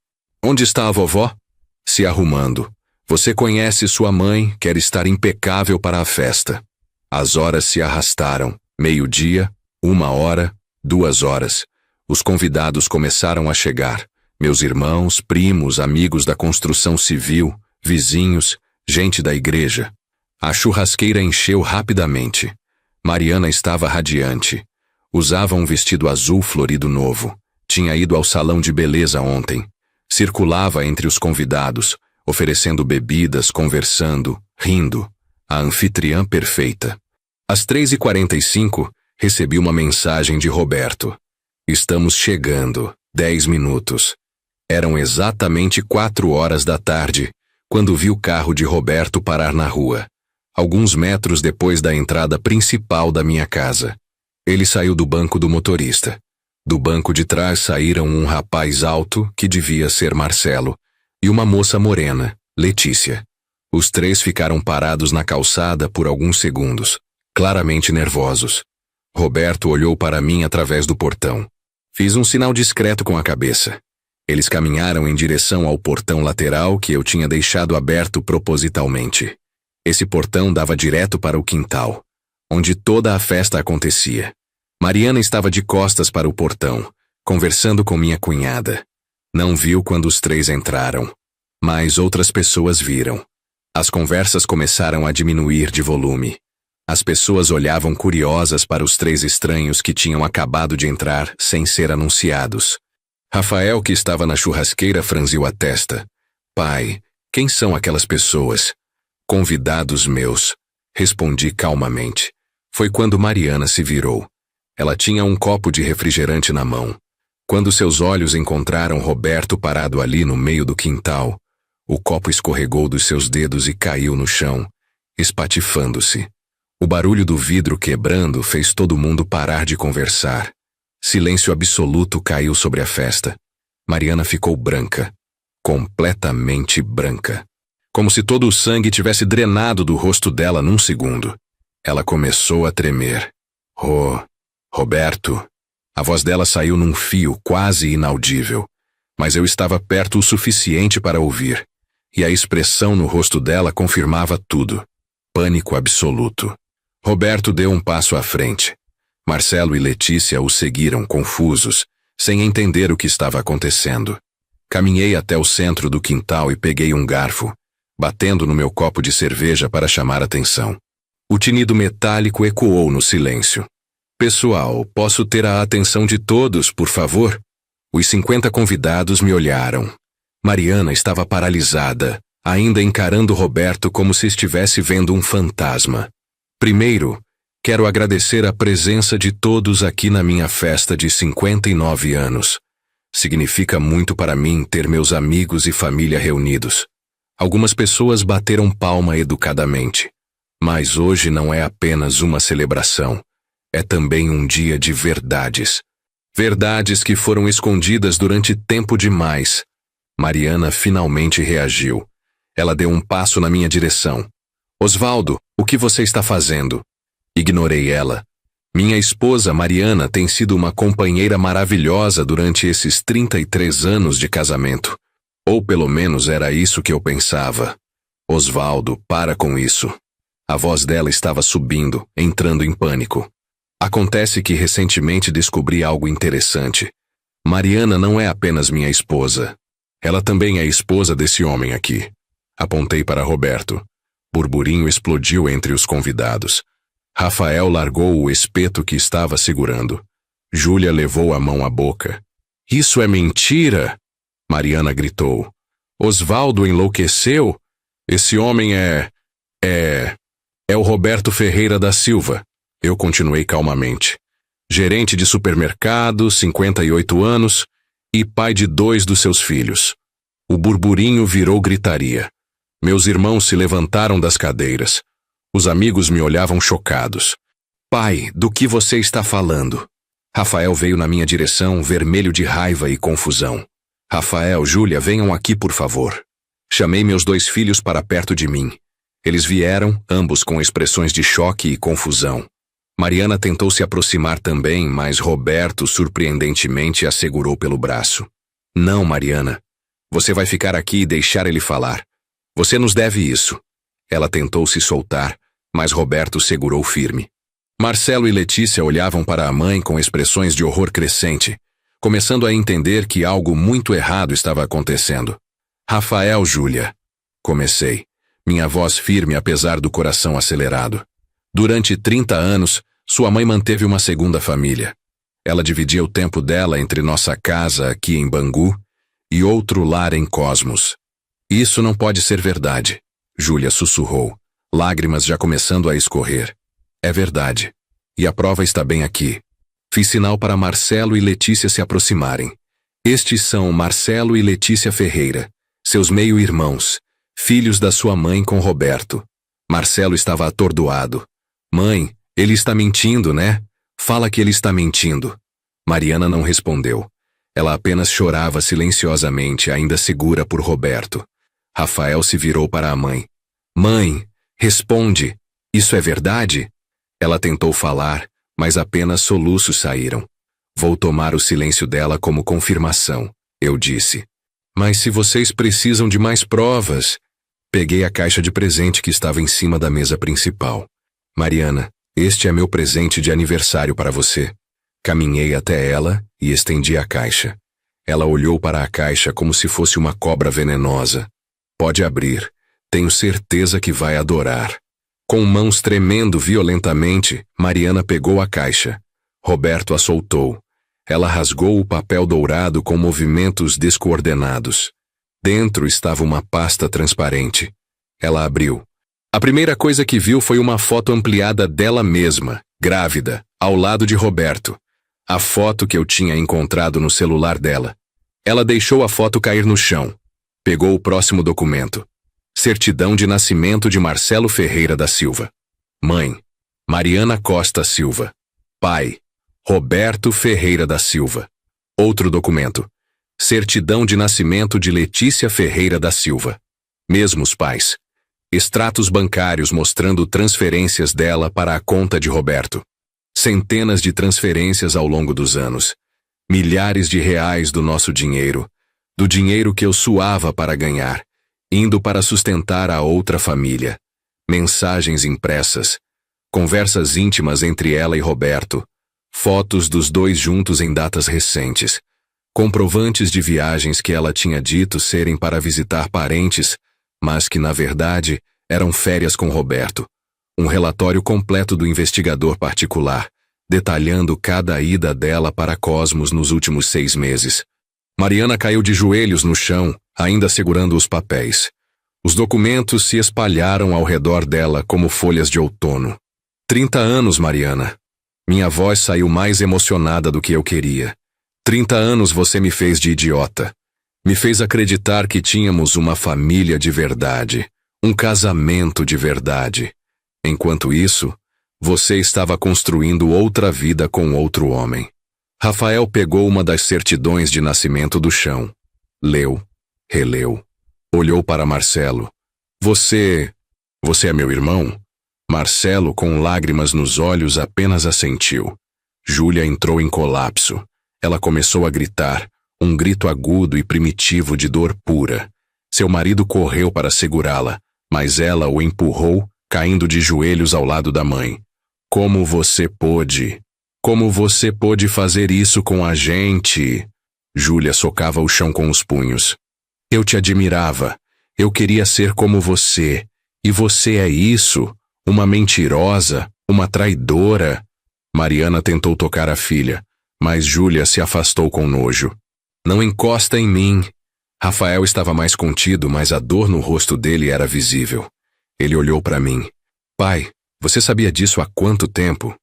S1: Onde está a vovó? Se arrumando. Você conhece sua mãe, quer estar impecável para a festa. As horas se arrastaram. 12:00, 1h, 2h. Os convidados começaram a chegar. Meus irmãos, primos, amigos da construção civil, vizinhos, gente da igreja. A churrasqueira encheu rapidamente. Mariana estava radiante. Usava um vestido azul florido novo. Tinha ido ao salão de beleza ontem. Circulava entre os convidados, oferecendo bebidas, conversando, rindo. A anfitriã perfeita. Às 3h45, recebi uma mensagem de Roberto. Estamos chegando. 10 minutos. Eram exatamente 4h da tarde, quando vi o carro de Roberto parar na rua, alguns metros depois da entrada principal da minha casa. Ele saiu do banco do motorista. Do banco de trás saíram um rapaz alto, que devia ser Marcelo, e uma moça morena, Letícia. Os três ficaram parados na calçada por alguns segundos, claramente nervosos. Roberto olhou para mim através do portão. Fiz um sinal discreto com a cabeça. Eles caminharam em direção ao portão lateral que eu tinha deixado aberto propositalmente. Esse portão dava direto para o quintal, onde toda a festa acontecia. Mariana estava de costas para o portão, conversando com minha cunhada. Não viu quando os três entraram, mas outras pessoas viram. As conversas começaram a diminuir de volume. As pessoas olhavam curiosas para os três estranhos que tinham acabado de entrar sem ser anunciados. Rafael, que estava na churrasqueira, franziu a testa. Pai, quem são aquelas pessoas? Convidados meus, respondi calmamente. Foi quando Mariana se virou. Ela tinha um copo de refrigerante na mão. Quando seus olhos encontraram Roberto parado ali no meio do quintal, o copo escorregou dos seus dedos e caiu no chão, espatifando-se. O barulho do vidro quebrando fez todo mundo parar de conversar. Silêncio absoluto caiu sobre a festa. Mariana ficou branca. Completamente branca. Como se todo o sangue tivesse drenado do rosto dela num segundo. Ela começou a tremer. Roberto. A voz dela saiu num fio quase inaudível. Mas eu estava perto o suficiente para ouvir. E a expressão no rosto dela confirmava tudo. Pânico absoluto. Roberto deu um passo à frente. Marcelo e Letícia o seguiram confusos, sem entender o que estava acontecendo. Caminhei até o centro do quintal e peguei um garfo, batendo no meu copo de cerveja para chamar atenção. O tinido metálico ecoou no silêncio. Pessoal, posso ter a atenção de todos, por favor? Os 50 convidados me olharam. Mariana estava paralisada, ainda encarando Roberto como se estivesse vendo um fantasma. Primeiro, quero agradecer a presença de todos aqui na minha festa de 59 anos. Significa muito para mim ter meus amigos e família reunidos. Algumas pessoas bateram palma educadamente. Mas hoje não é apenas uma celebração. É também um dia de verdades. Verdades que foram escondidas durante tempo demais. Mariana finalmente reagiu. Ela deu um passo na minha direção. Osvaldo, o que você está fazendo? Ignorei ela. Minha esposa, Mariana, tem sido uma companheira maravilhosa durante esses 33 anos de casamento. Ou pelo menos era isso que eu pensava. Osvaldo, para com isso. A voz dela estava subindo, entrando em pânico. Acontece que recentemente descobri algo interessante. Mariana não é apenas minha esposa. Ela também é esposa desse homem aqui. Apontei para Roberto. Burburinho explodiu entre os convidados. Rafael largou o espeto que estava segurando. Júlia levou a mão à boca. Isso é mentira! Mariana gritou. Osvaldo enlouqueceu? Esse homem é o Roberto Ferreira da Silva. Eu continuei calmamente. Gerente de supermercado, 58 anos, e pai de 2 dos seus filhos. O burburinho virou gritaria. Meus irmãos se levantaram das cadeiras. Os amigos me olhavam chocados. Pai, do que você está falando? Rafael veio na minha direção, vermelho de raiva e confusão. Rafael, Júlia, venham aqui, por favor. Chamei meus 2 filhos para perto de mim. Eles vieram, ambos com expressões de choque e confusão. Mariana tentou se aproximar também, mas Roberto, surpreendentemente, a segurou pelo braço. Não, Mariana. Você vai ficar aqui e deixar ele falar. Você nos deve isso. Ela tentou se soltar, mas Roberto segurou firme. Marcelo e Letícia olhavam para a mãe com expressões de horror crescente, começando a entender que algo muito errado estava acontecendo. Rafael, Júlia. Comecei, minha voz firme apesar do coração acelerado. Durante 30 anos, sua mãe manteve uma segunda família. Ela dividia o tempo dela entre nossa casa aqui em Bangu e outro lar em Cosmos. Isso não pode ser verdade, Júlia sussurrou, lágrimas já começando a escorrer. É verdade. E a prova está bem aqui. Fiz sinal para Marcelo e Letícia se aproximarem. Estes são Marcelo e Letícia Ferreira, seus meio-irmãos, filhos da sua mãe com Roberto. Marcelo estava atordoado. Mãe, ele está mentindo, né? Fala que ele está mentindo. Mariana não respondeu. Ela apenas chorava silenciosamente, ainda segura por Roberto. Rafael se virou para a mãe. Mãe, responde. Isso é verdade? Ela tentou falar, mas apenas soluços saíram. Vou tomar o silêncio dela como confirmação, eu disse. Mas se vocês precisam de mais provas... Peguei a caixa de presente que estava em cima da mesa principal. Mariana, este é meu presente de aniversário para você. Caminhei até ela e estendi a caixa. Ela olhou para a caixa como se fosse uma cobra venenosa. Pode abrir. Tenho certeza que vai adorar. Com mãos tremendo violentamente, Mariana pegou a caixa. Roberto a soltou. Ela rasgou o papel dourado com movimentos descoordenados. Dentro estava uma pasta transparente. Ela abriu. A primeira coisa que viu foi uma foto ampliada dela mesma, grávida, ao lado de Roberto. A foto que eu tinha encontrado no celular dela. Ela deixou a foto cair no chão. Pegou o próximo documento. Certidão de nascimento de Marcelo Ferreira da Silva. Mãe, Mariana Costa Silva. Pai, Roberto Ferreira da Silva. Outro documento. Certidão de nascimento de Letícia Ferreira da Silva. Mesmos pais. Extratos bancários mostrando transferências dela para a conta de Roberto. Centenas de transferências ao longo dos anos. Milhares de reais do nosso dinheiro. Do dinheiro que eu suava para ganhar. Indo para sustentar a outra família. Mensagens impressas. Conversas íntimas entre ela e Roberto. Fotos dos dois juntos em datas recentes. Comprovantes de viagens que ela tinha dito serem para visitar parentes, mas que, na verdade, eram férias com Roberto. Um relatório completo do investigador particular, detalhando cada ida dela para Cosmos nos últimos 6 meses. Mariana caiu de joelhos no chão, ainda segurando os papéis. Os documentos se espalharam ao redor dela como folhas de outono. 30 anos, Mariana. Minha voz saiu mais emocionada do que eu queria. 30 anos você me fez de idiota. Me fez acreditar que tínhamos uma família de verdade, um casamento de verdade. Enquanto isso, você estava construindo outra vida com outro homem. Rafael pegou uma das certidões de nascimento do chão. Leu, releu. Olhou para Marcelo. Você é meu irmão? Marcelo, com lágrimas nos olhos, apenas assentiu. Júlia entrou em colapso. Ela começou a gritar, um grito agudo e primitivo de dor pura. Seu marido correu para segurá-la, mas ela o empurrou, caindo de joelhos ao lado da mãe. Como você pôde? Como você pôde fazer isso com a gente? Júlia socava o chão com os punhos. Eu te admirava. Eu queria ser como você. E você é isso? Uma mentirosa? Uma traidora? Mariana tentou tocar a filha, mas Júlia se afastou com nojo. Não encosta em mim. Rafael estava mais contido, mas a dor no rosto dele era visível. Ele olhou para mim. Pai, você sabia disso há quanto tempo?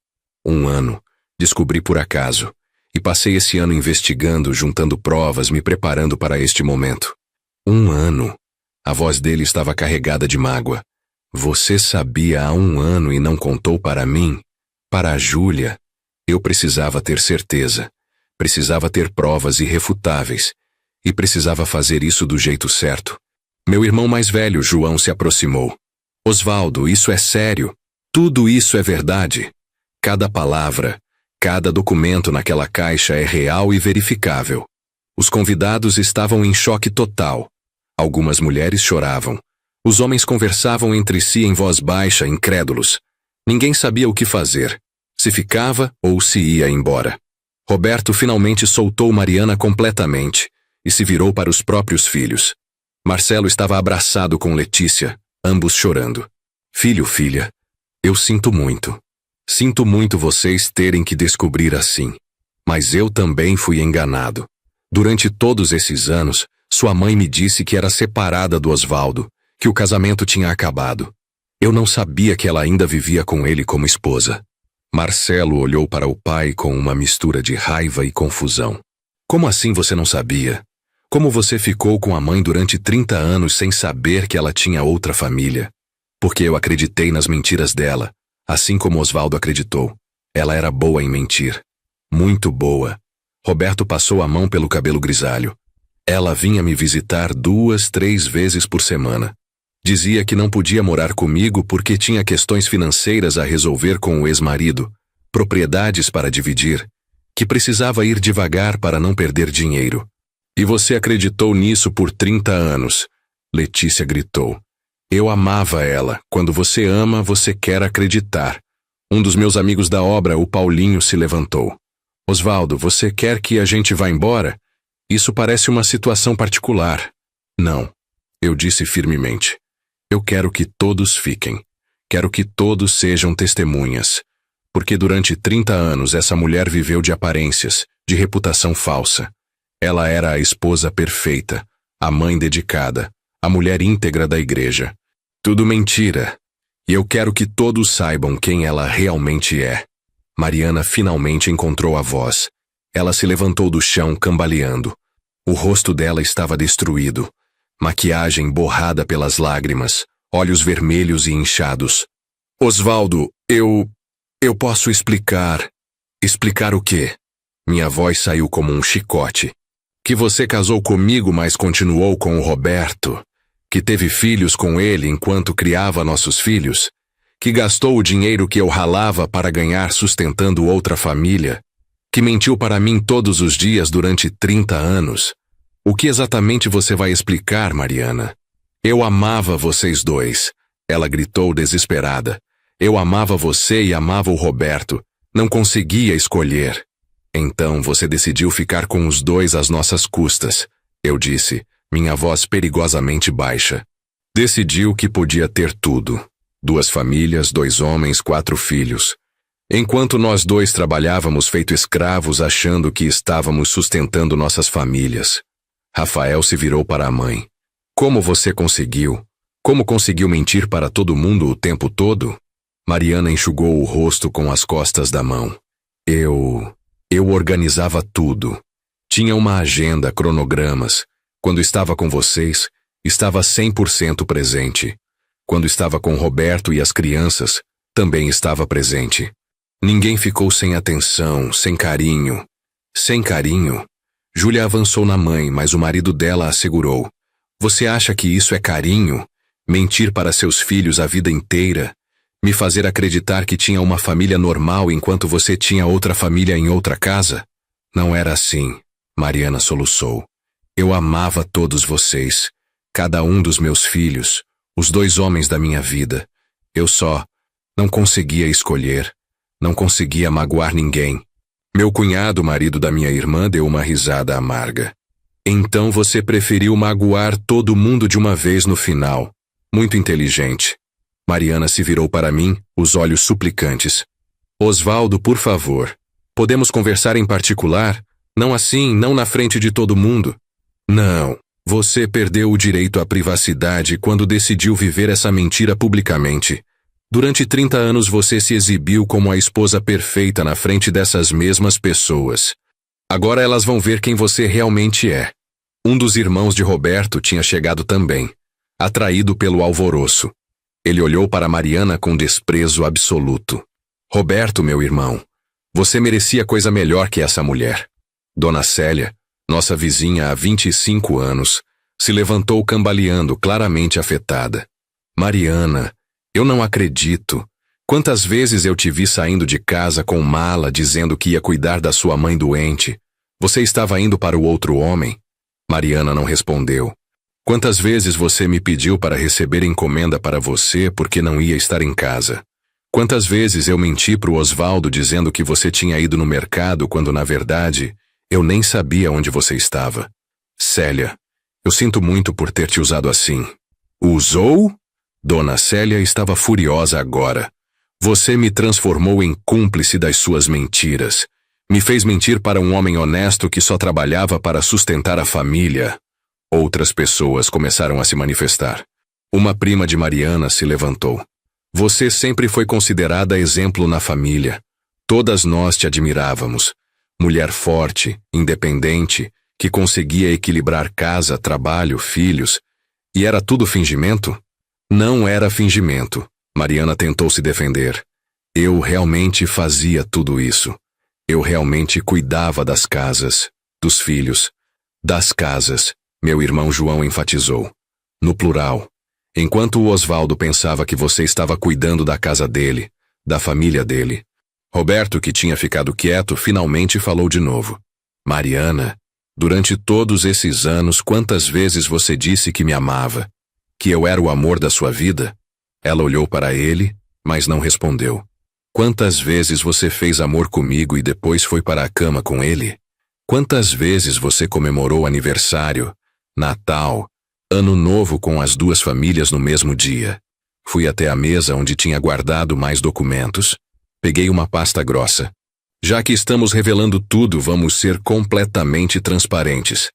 S1: 1 ano. Descobri por acaso. E passei esse ano investigando, juntando provas, me preparando para este momento. 1 ano. A voz dele estava carregada de mágoa. Você sabia há 1 ano e não contou para mim? Para a Júlia? Eu precisava ter certeza. Precisava ter provas irrefutáveis. E precisava fazer isso do jeito certo. Meu irmão mais velho, João, se aproximou. Osvaldo, isso é sério. Tudo isso é verdade. Cada palavra, cada documento naquela caixa é real e verificável. Os convidados estavam em choque total. Algumas mulheres choravam. Os homens conversavam entre si em voz baixa, incrédulos. Ninguém sabia o que fazer, se ficava ou se ia embora. Roberto finalmente soltou Mariana completamente e se virou para os próprios filhos. Marcelo estava abraçado com Letícia, ambos chorando. Filho, filha, eu sinto muito. Sinto muito vocês terem que descobrir assim. Mas eu também fui enganado. Durante todos esses anos, sua mãe me disse que era separada do Osvaldo, que o casamento tinha acabado. Eu não sabia que ela ainda vivia com ele como esposa. Marcelo olhou para o pai com uma mistura de raiva e confusão. Como assim você não sabia? Como você ficou com a mãe durante 30 anos sem saber que ela tinha outra família? Porque eu acreditei nas mentiras dela, assim como Osvaldo acreditou. Ela era boa em mentir. Muito boa. Roberto passou a mão pelo cabelo grisalho. Ela vinha me visitar 2, 3 vezes por semana. Dizia que não podia morar comigo porque tinha questões financeiras a resolver com o ex-marido, propriedades para dividir, que precisava ir devagar para não perder dinheiro. E você acreditou nisso por 30 anos. Letícia gritou. Eu amava ela. Quando você ama, você quer acreditar. Um dos meus amigos da obra, o Paulinho, se levantou. Osvaldo, você quer que a gente vá embora? Isso parece uma situação particular. Não, eu disse firmemente. Eu quero que todos fiquem. Quero que todos sejam testemunhas. Porque durante 30 anos essa mulher viveu de aparências, de reputação falsa. Ela era a esposa perfeita, a mãe dedicada, a mulher íntegra da igreja. Tudo mentira. E eu quero que todos saibam quem ela realmente é. Mariana finalmente encontrou a voz. Ela se levantou do chão, cambaleando. O rosto dela estava destruído. Maquiagem borrada pelas lágrimas, olhos vermelhos e inchados. Osvaldo, eu posso explicar. Explicar o quê? Minha voz saiu como um chicote. Que você casou comigo, mas continuou com o Roberto. Que teve filhos com ele enquanto criava nossos filhos. Que gastou o dinheiro que eu ralava para ganhar sustentando outra família. Que mentiu para mim todos os dias durante 30 anos. O que exatamente você vai explicar, Mariana? Eu amava vocês dois. Ela gritou desesperada. Eu amava você e amava o Roberto. Não conseguia escolher. Então você decidiu ficar com os dois às nossas custas. Eu disse, minha voz perigosamente baixa. Decidiu que podia ter tudo. 2 famílias, 2 homens, 4 filhos. Enquanto nós dois trabalhávamos feito escravos achando que estávamos sustentando nossas famílias. Rafael se virou para a mãe. Como você conseguiu? Como conseguiu mentir para todo mundo o tempo todo? Mariana enxugou o rosto com as costas da mão. Eu organizava tudo. Tinha uma agenda, cronogramas. Quando estava com vocês, estava 100% presente. Quando estava com Roberto e as crianças, também estava presente. Ninguém ficou sem atenção, sem carinho. Sem carinho? Júlia avançou na mãe, mas o marido dela assegurou. Você acha que isso é carinho? Mentir para seus filhos a vida inteira? Me fazer acreditar que tinha uma família normal enquanto você tinha outra família em outra casa? Não era assim, Mariana soluçou. Eu amava todos vocês, cada um dos meus filhos, os 2 homens da minha vida. Eu só não conseguia escolher, não conseguia magoar ninguém. Meu cunhado, marido da minha irmã, deu uma risada amarga. Então você preferiu magoar todo mundo de uma vez no final. Muito inteligente. Mariana se virou para mim, os olhos suplicantes. Osvaldo, por favor. Podemos conversar em particular? Não assim, não na frente de todo mundo. Não. Você perdeu o direito à privacidade quando decidiu viver essa mentira publicamente. Durante 30 anos você se exibiu como a esposa perfeita na frente dessas mesmas pessoas. Agora elas vão ver quem você realmente é. Um dos irmãos de Roberto tinha chegado também, atraído pelo alvoroço. Ele olhou para Mariana com desprezo absoluto. Roberto, meu irmão, você merecia coisa melhor que essa mulher. Dona Célia, nossa vizinha há 25 anos, se levantou cambaleando, claramente afetada. Mariana, eu não acredito. Quantas vezes eu te vi saindo de casa com mala dizendo que ia cuidar da sua mãe doente? Você estava indo para o outro homem? Mariana não respondeu. Quantas vezes você me pediu para receber encomenda para você porque não ia estar em casa? Quantas vezes eu menti para o Osvaldo dizendo que você tinha ido no mercado quando, na verdade, eu nem sabia onde você estava? Célia, eu sinto muito por ter te usado assim. Usou? Dona Célia estava furiosa agora. Você me transformou em cúmplice das suas mentiras. Me fez mentir para um homem honesto que só trabalhava para sustentar a família. Outras pessoas começaram a se manifestar. Uma prima de Mariana se levantou. Você sempre foi considerada exemplo na família. Todas nós te admirávamos. Mulher forte, independente, que conseguia equilibrar casa, trabalho, filhos. E era tudo fingimento? Não era fingimento. Mariana tentou se defender. Eu realmente fazia tudo isso. Eu realmente cuidava das casas, dos filhos, das casas. Meu irmão João enfatizou. No plural. Enquanto o Osvaldo pensava que você estava cuidando da casa dele, da família dele. Roberto, que tinha ficado quieto, finalmente falou de novo. Mariana, durante todos esses anos, quantas vezes você disse que me amava? Que eu era o amor da sua vida? Ela olhou para ele, mas não respondeu. Quantas vezes você fez amor comigo e depois foi para a cama com ele? Quantas vezes você comemorou aniversário, Natal, Ano Novo com as 2 famílias no mesmo dia? Fui até a mesa onde tinha guardado mais documentos. Peguei uma pasta grossa. Já que estamos revelando tudo, vamos ser completamente transparentes.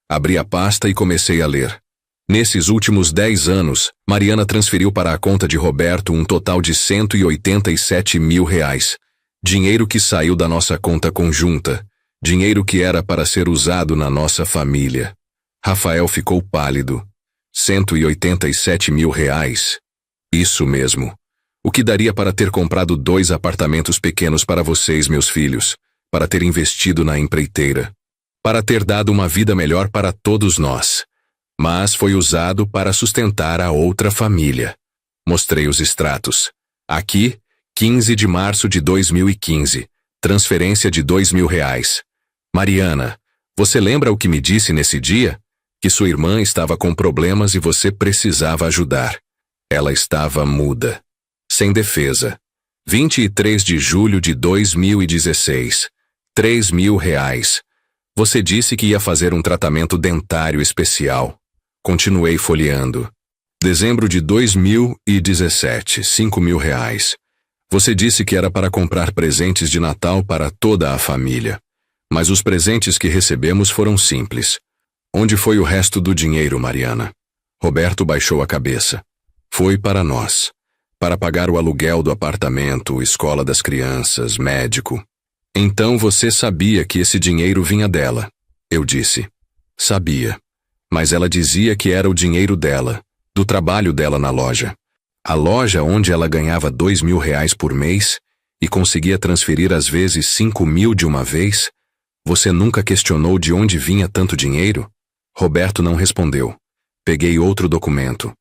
S1: Abri a pasta e comecei a ler. Nesses últimos 10 anos, Mariana transferiu para a conta de Roberto um total de R$187 mil. Dinheiro que saiu da nossa conta conjunta. Dinheiro que era para ser usado na nossa família. Rafael ficou pálido. R$187 mil. Isso mesmo. O que daria para ter comprado 2 apartamentos pequenos para vocês, meus filhos, para ter investido na empreiteira, para ter dado uma vida melhor para todos nós. Mas foi usado para sustentar a outra família. Mostrei os extratos. Aqui, 15 de março de 2015. Transferência de R$2 mil. Mariana, você lembra o que me disse nesse dia? Que sua irmã estava com problemas e você precisava ajudar. Ela estava muda. Sem defesa. 23 de julho de 2016. R$3 mil. Você disse que ia fazer um tratamento dentário especial. Continuei folheando. Dezembro de 2017, R$5 mil. Você disse que era para comprar presentes de Natal para toda a família. Mas os presentes que recebemos foram simples. Onde foi o resto do dinheiro, Mariana? Roberto baixou a cabeça. Foi para nós. Para pagar o aluguel do apartamento, escola das crianças, médico. Então você sabia que esse dinheiro vinha dela. Eu disse. Sabia. Mas ela dizia que era o dinheiro dela, do trabalho dela na loja. A loja onde ela ganhava R$ 2.000 por mês e conseguia transferir às vezes 5.000 de uma vez. Você nunca questionou de onde vinha tanto dinheiro? Roberto não respondeu. Peguei outro documento.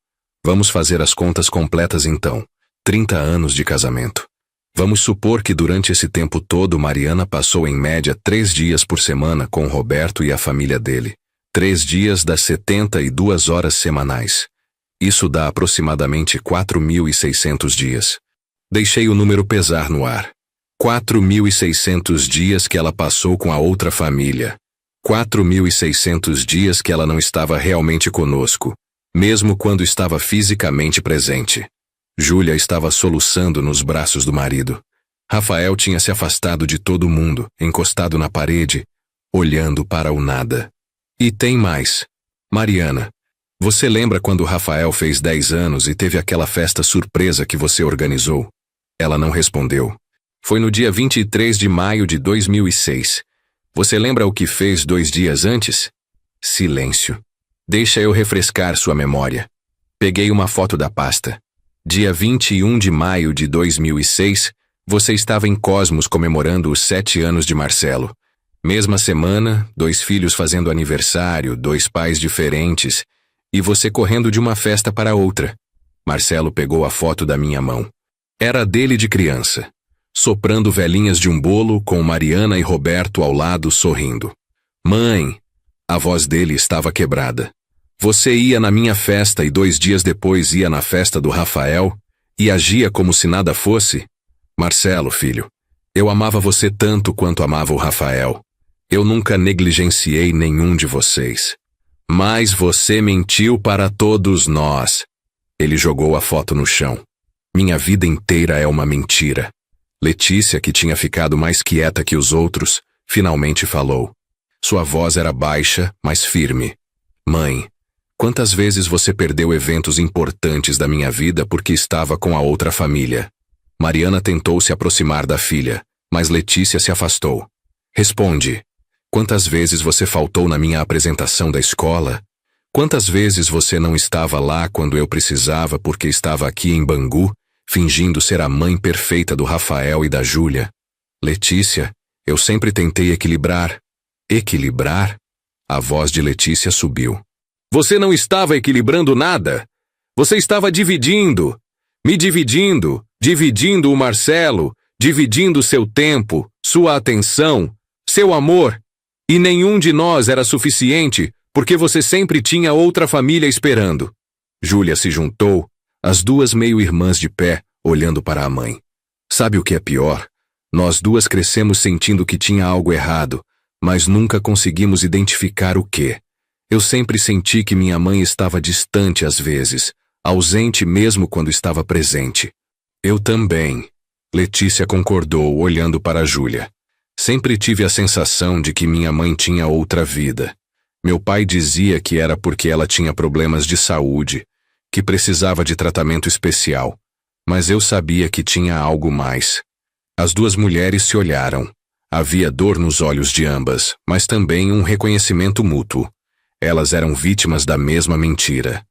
S1: Vamos fazer as contas completas então. 30 anos de casamento. Vamos supor que durante esse tempo todo Mariana passou em média 3 dias por semana com Roberto e a família dele. 3 dias das 72 horas semanais. Isso dá aproximadamente 4.600 dias. Deixei o número pesar no ar. 4.600 dias que ela passou com a outra família. 4.600 dias que ela não estava realmente conosco, mesmo quando estava fisicamente presente. Júlia estava soluçando nos braços do marido. Rafael tinha se afastado de todo mundo, encostado na parede, olhando para o nada. E tem mais. Mariana, você lembra quando Rafael fez 10 anos e teve aquela festa surpresa que você organizou? Ela não respondeu. Foi no dia 23 de maio de 2006. Você lembra o que fez 2 dias antes? Silêncio. Deixa eu refrescar sua memória. Peguei uma foto da pasta. Dia 21 de maio de 2006, você estava em Cosmos comemorando os 7 anos de Marcelo. Mesma semana, 2 filhos fazendo aniversário, 2 pais diferentes, e você correndo de uma festa para outra. Marcelo pegou a foto da minha mão. Era dele de criança, soprando velhinhas de um bolo com Mariana e Roberto ao lado sorrindo. Mãe! A voz dele estava quebrada. Você ia na minha festa e 2 dias depois ia na festa do Rafael e agia como se nada fosse? Marcelo, filho, eu amava você tanto quanto amava o Rafael. Eu nunca negligenciei nenhum de vocês. Mas você mentiu para todos nós. Ele jogou a foto no chão. Minha vida inteira é uma mentira. Letícia, que tinha ficado mais quieta que os outros, finalmente falou. Sua voz era baixa, mas firme. Mãe, quantas vezes você perdeu eventos importantes da minha vida porque estava com a outra família? Mariana tentou se aproximar da filha, mas Letícia se afastou. Responde. Quantas vezes você faltou na minha apresentação da escola? Quantas vezes você não estava lá quando eu precisava porque estava aqui em Bangu, fingindo ser a mãe perfeita do Rafael e da Júlia? Letícia, eu sempre tentei equilibrar. Equilibrar? A voz de Letícia subiu. Você não estava equilibrando nada. Você estava dividindo. Me dividindo. Dividindo o Marcelo. Dividindo seu tempo, sua atenção, seu amor. E nenhum de nós era suficiente porque você sempre tinha outra família esperando. Júlia se juntou, as 2 meio-irmãs de pé, olhando para a mãe. Sabe o que é pior? Nós 2 crescemos sentindo que tinha algo errado, mas nunca conseguimos identificar o quê. Eu sempre senti que minha mãe estava distante às vezes, ausente mesmo quando estava presente. Eu também. Letícia concordou, olhando para Júlia. Sempre tive a sensação de que minha mãe tinha outra vida. Meu pai dizia que era porque ela tinha problemas de saúde, que precisava de tratamento especial. Mas eu sabia que tinha algo mais. As 2 mulheres se olharam. Havia dor nos olhos de ambas, mas também um reconhecimento mútuo. Elas eram vítimas da mesma mentira.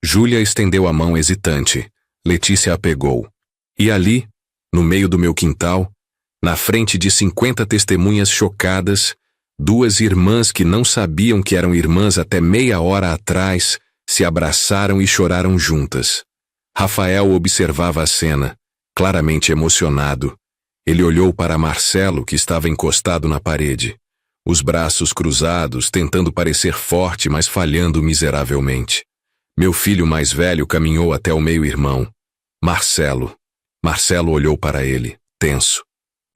S1: Júlia estendeu a mão hesitante. Letícia a pegou. E ali, no meio do meu quintal, na frente de 50 testemunhas chocadas, 2 irmãs que não sabiam que eram irmãs até meia hora atrás, se abraçaram e choraram juntas. Rafael observava a cena, claramente emocionado. Ele olhou para Marcelo, que estava encostado na parede, os braços cruzados, tentando parecer forte, mas falhando miseravelmente. Meu filho mais velho caminhou até o meio-irmão. Marcelo. Marcelo olhou para ele, tenso.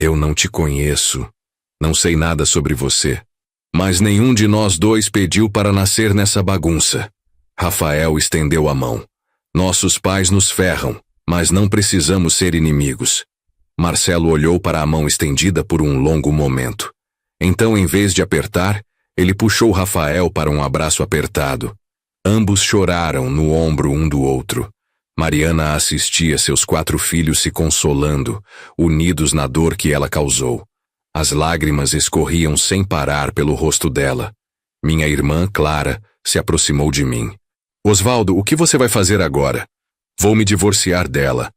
S1: Eu não te conheço. Não sei nada sobre você. Mas nenhum de nós 2 pediu para nascer nessa bagunça. Rafael estendeu a mão. Nossos pais nos ferram, mas não precisamos ser inimigos. Marcelo olhou para a mão estendida por um longo momento. Então, em vez de apertar, Ele puxou Rafael para um abraço apertado. Ambos choraram no ombro um do outro. Mariana assistia seus 4 filhos se consolando, unidos na dor que ela causou. As lágrimas escorriam sem parar pelo rosto dela. Minha irmã, Clara, se aproximou de mim. Osvaldo, o que você vai fazer agora? Vou me divorciar dela.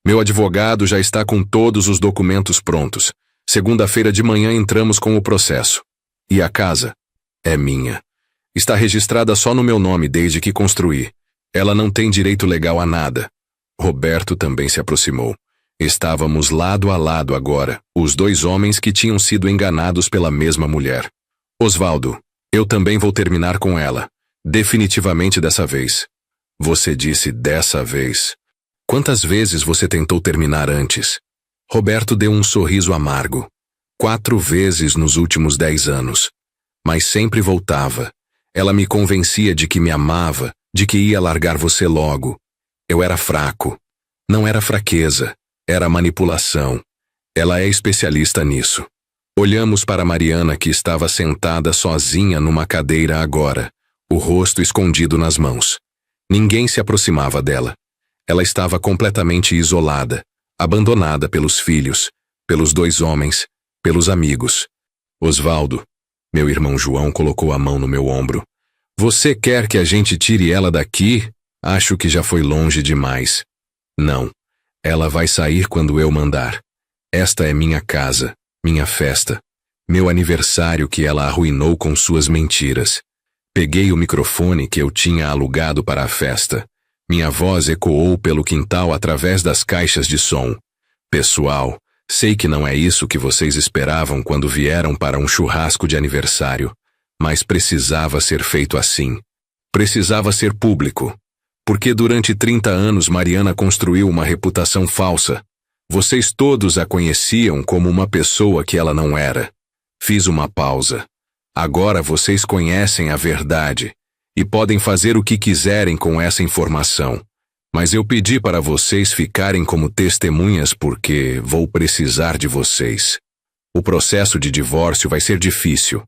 S1: Meu advogado já está com todos os documentos prontos. Segunda-feira de manhã entramos com o processo. E a casa? É minha. Está registrada só no meu nome desde que construí. Ela não tem direito legal a nada. Roberto também se aproximou. Estávamos lado a lado agora, os 2 homens que tinham sido enganados pela mesma mulher. Osvaldo, eu também vou terminar com ela. Definitivamente dessa vez. Você disse dessa vez. Quantas vezes você tentou terminar antes? Roberto deu um sorriso amargo. 4 vezes nos últimos 10 anos. Mas sempre voltava. Ela me convencia de que me amava, de que ia largar você logo. Eu era fraco. Não era fraqueza, era manipulação. Ela é especialista nisso. Olhamos para Mariana, que estava sentada sozinha numa cadeira agora, o rosto escondido nas mãos. Ninguém se aproximava dela. Ela estava completamente isolada, abandonada pelos filhos, pelos 2 homens, pelos amigos. Osvaldo, meu irmão João colocou a mão no meu ombro. Você quer que a gente tire ela daqui? Acho que já foi longe demais. Não. Ela vai sair quando eu mandar. Esta é minha casa, minha festa, meu aniversário que ela arruinou com suas mentiras. Peguei o microfone que eu tinha alugado para a festa. Minha voz ecoou pelo quintal através das caixas de som. Pessoal, sei que não é isso que vocês esperavam quando vieram para um churrasco de aniversário, mas precisava ser feito assim. Precisava ser público. Porque durante 30 anos Mariana construiu uma reputação falsa. Vocês todos a conheciam como uma pessoa que ela não era. Fiz uma pausa. Agora vocês conhecem a verdade e podem fazer o que quiserem com essa informação. Mas eu pedi para vocês ficarem como testemunhas porque vou precisar de vocês. O processo de divórcio vai ser difícil.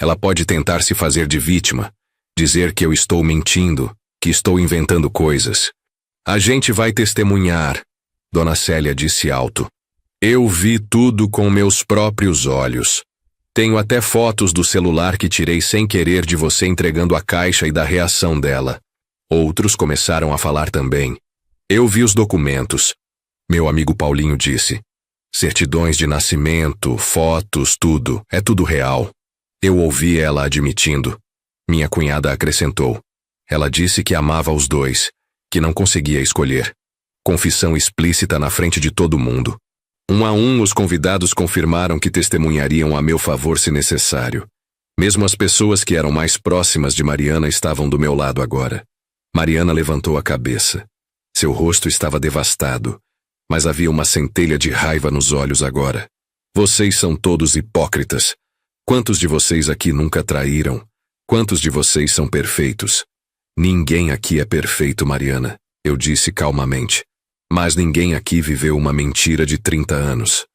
S1: Ela pode tentar se fazer de vítima, dizer que eu estou mentindo, que estou inventando coisas. A gente vai testemunhar, Dona Célia disse alto. Eu vi tudo com meus próprios olhos. Tenho até fotos do celular que tirei sem querer de você entregando a caixa e da reação dela. Outros começaram a falar também. Eu vi os documentos. Meu amigo Paulinho disse. Certidões de nascimento, fotos, tudo. É tudo real. Eu ouvi ela admitindo. Minha cunhada acrescentou. Ela disse que amava os 2, que não conseguia escolher. Confissão explícita na frente de todo mundo. Um a um, os convidados confirmaram que testemunhariam a meu favor se necessário. Mesmo as pessoas que eram mais próximas de Mariana estavam do meu lado agora. Mariana levantou a cabeça. Seu rosto estava devastado, mas havia uma centelha de raiva nos olhos agora. Vocês são todos hipócritas. Quantos de vocês aqui nunca traíram? Quantos de vocês são perfeitos? Ninguém aqui é perfeito, Mariana, eu disse calmamente. Mas ninguém aqui viveu uma mentira de 30 anos.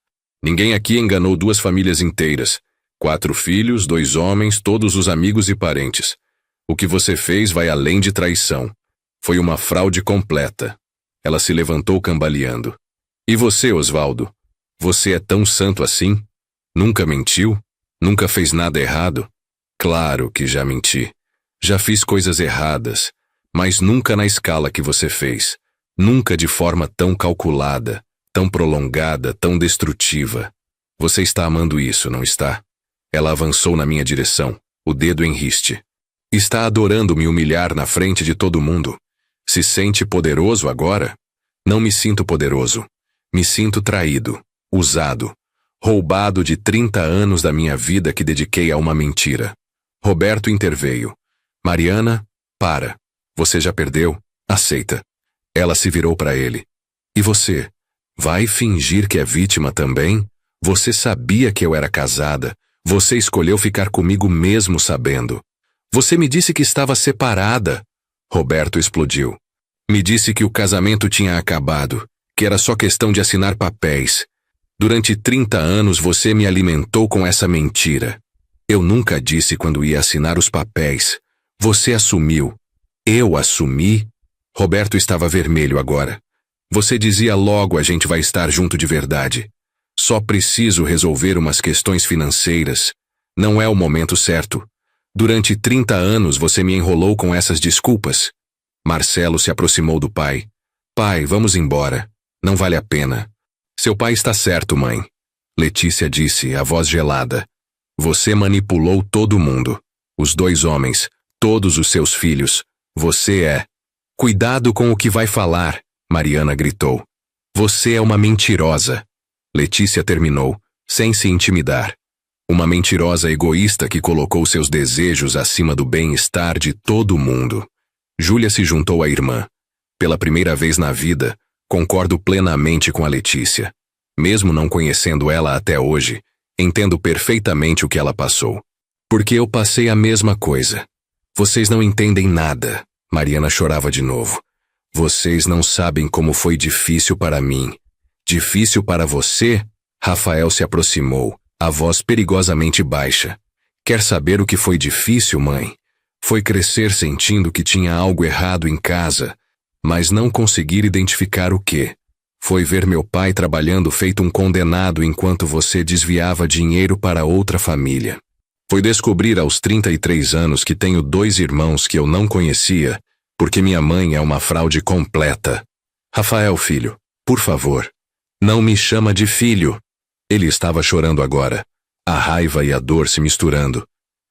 S1: Ninguém aqui enganou 2 famílias inteiras. 4 filhos, 2 homens, todos os amigos e parentes. O que você fez vai além de traição. Foi uma fraude completa. Ela se levantou cambaleando. E você, Osvaldo? Você é tão santo assim? Nunca mentiu? Nunca fez nada errado? Claro que já menti. Já fiz coisas erradas, mas nunca na escala que você fez. Nunca de forma tão calculada, tão prolongada, tão destrutiva. Você está amando isso, não está? Ela avançou na minha direção, o dedo em riste. Está adorando me humilhar na frente de todo mundo. Se sente poderoso agora? Não me sinto poderoso. Me sinto traído, usado, roubado de 30 anos da minha vida que dediquei a uma mentira. Roberto interveio. Mariana, para. Você já perdeu? Aceita. Ela se virou para ele. E você? Vai fingir que é vítima também? Você sabia que eu era casada. Você escolheu ficar comigo mesmo sabendo. Você me disse que estava separada. Roberto explodiu. Me disse que o casamento tinha acabado, que era só questão de assinar papéis. Durante 30 anos você me alimentou com essa mentira. Eu nunca disse quando ia assinar os papéis. Você assumiu. Eu assumi? Roberto estava vermelho agora. Você dizia logo a gente vai estar junto de verdade. Só preciso resolver umas questões financeiras. Não é o momento certo. Durante 30 anos você me enrolou com essas desculpas. Marcelo se aproximou do pai. Pai, vamos embora. Não vale a pena. Seu pai está certo, mãe. Letícia disse, a voz gelada. Você manipulou todo mundo. Os 2 homens, todos os seus filhos. Você é. Cuidado com o que vai falar, Mariana gritou. Você é uma mentirosa. Letícia terminou, sem se intimidar. Uma mentirosa egoísta que colocou seus desejos acima do bem-estar de todo mundo. Júlia se juntou à irmã. Pela primeira vez na vida, concordo plenamente com a Letícia. Mesmo não conhecendo ela até hoje, entendo perfeitamente o que ela passou. Porque eu passei a mesma coisa. Vocês não entendem nada. Mariana chorava de novo. Vocês não sabem como foi difícil para mim. Difícil para você? Rafael se aproximou, a voz perigosamente baixa. Quer saber o que foi difícil, mãe? Foi crescer sentindo que tinha algo errado em casa, mas não conseguir identificar o quê. Foi ver meu pai trabalhando feito um condenado enquanto você desviava dinheiro para outra família. Foi descobrir aos 33 anos que tenho 2 irmãos que eu não conhecia, porque minha mãe é uma fraude completa. Rafael, filho, por favor, não me chama de filho. Ele estava chorando agora, a raiva e a dor se misturando.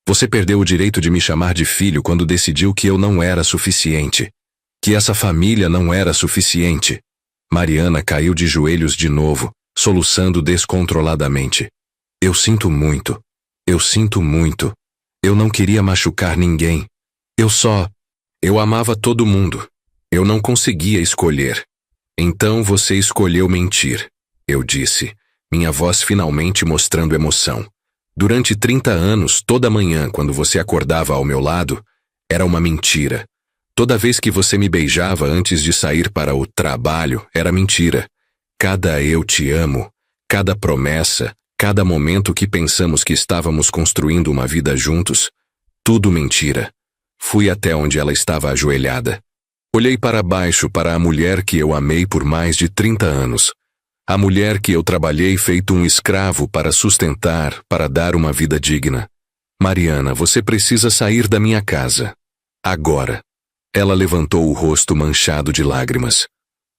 S1: Você perdeu o direito de me chamar de filho quando decidiu que eu não era suficiente. Que essa família não era suficiente. Mariana caiu de joelhos de novo, soluçando descontroladamente. Eu sinto muito. Eu sinto muito. Eu não queria machucar ninguém. Eu amava todo mundo. Eu não conseguia escolher. Então você escolheu mentir, eu disse, minha voz finalmente mostrando emoção. Durante 30 anos, toda manhã, quando você acordava ao meu lado, era uma mentira. Toda vez que você me beijava antes de sair para o trabalho, era mentira. Cada eu te amo, cada promessa, cada momento que pensamos que estávamos construindo uma vida juntos, tudo mentira. Fui até onde ela estava ajoelhada. Olhei para baixo para a mulher que eu amei por mais de 30 anos. A mulher que eu trabalhei feito um escravo para sustentar, para dar uma vida digna. Mariana, você precisa sair da minha casa. Agora. Ela levantou o rosto manchado de lágrimas.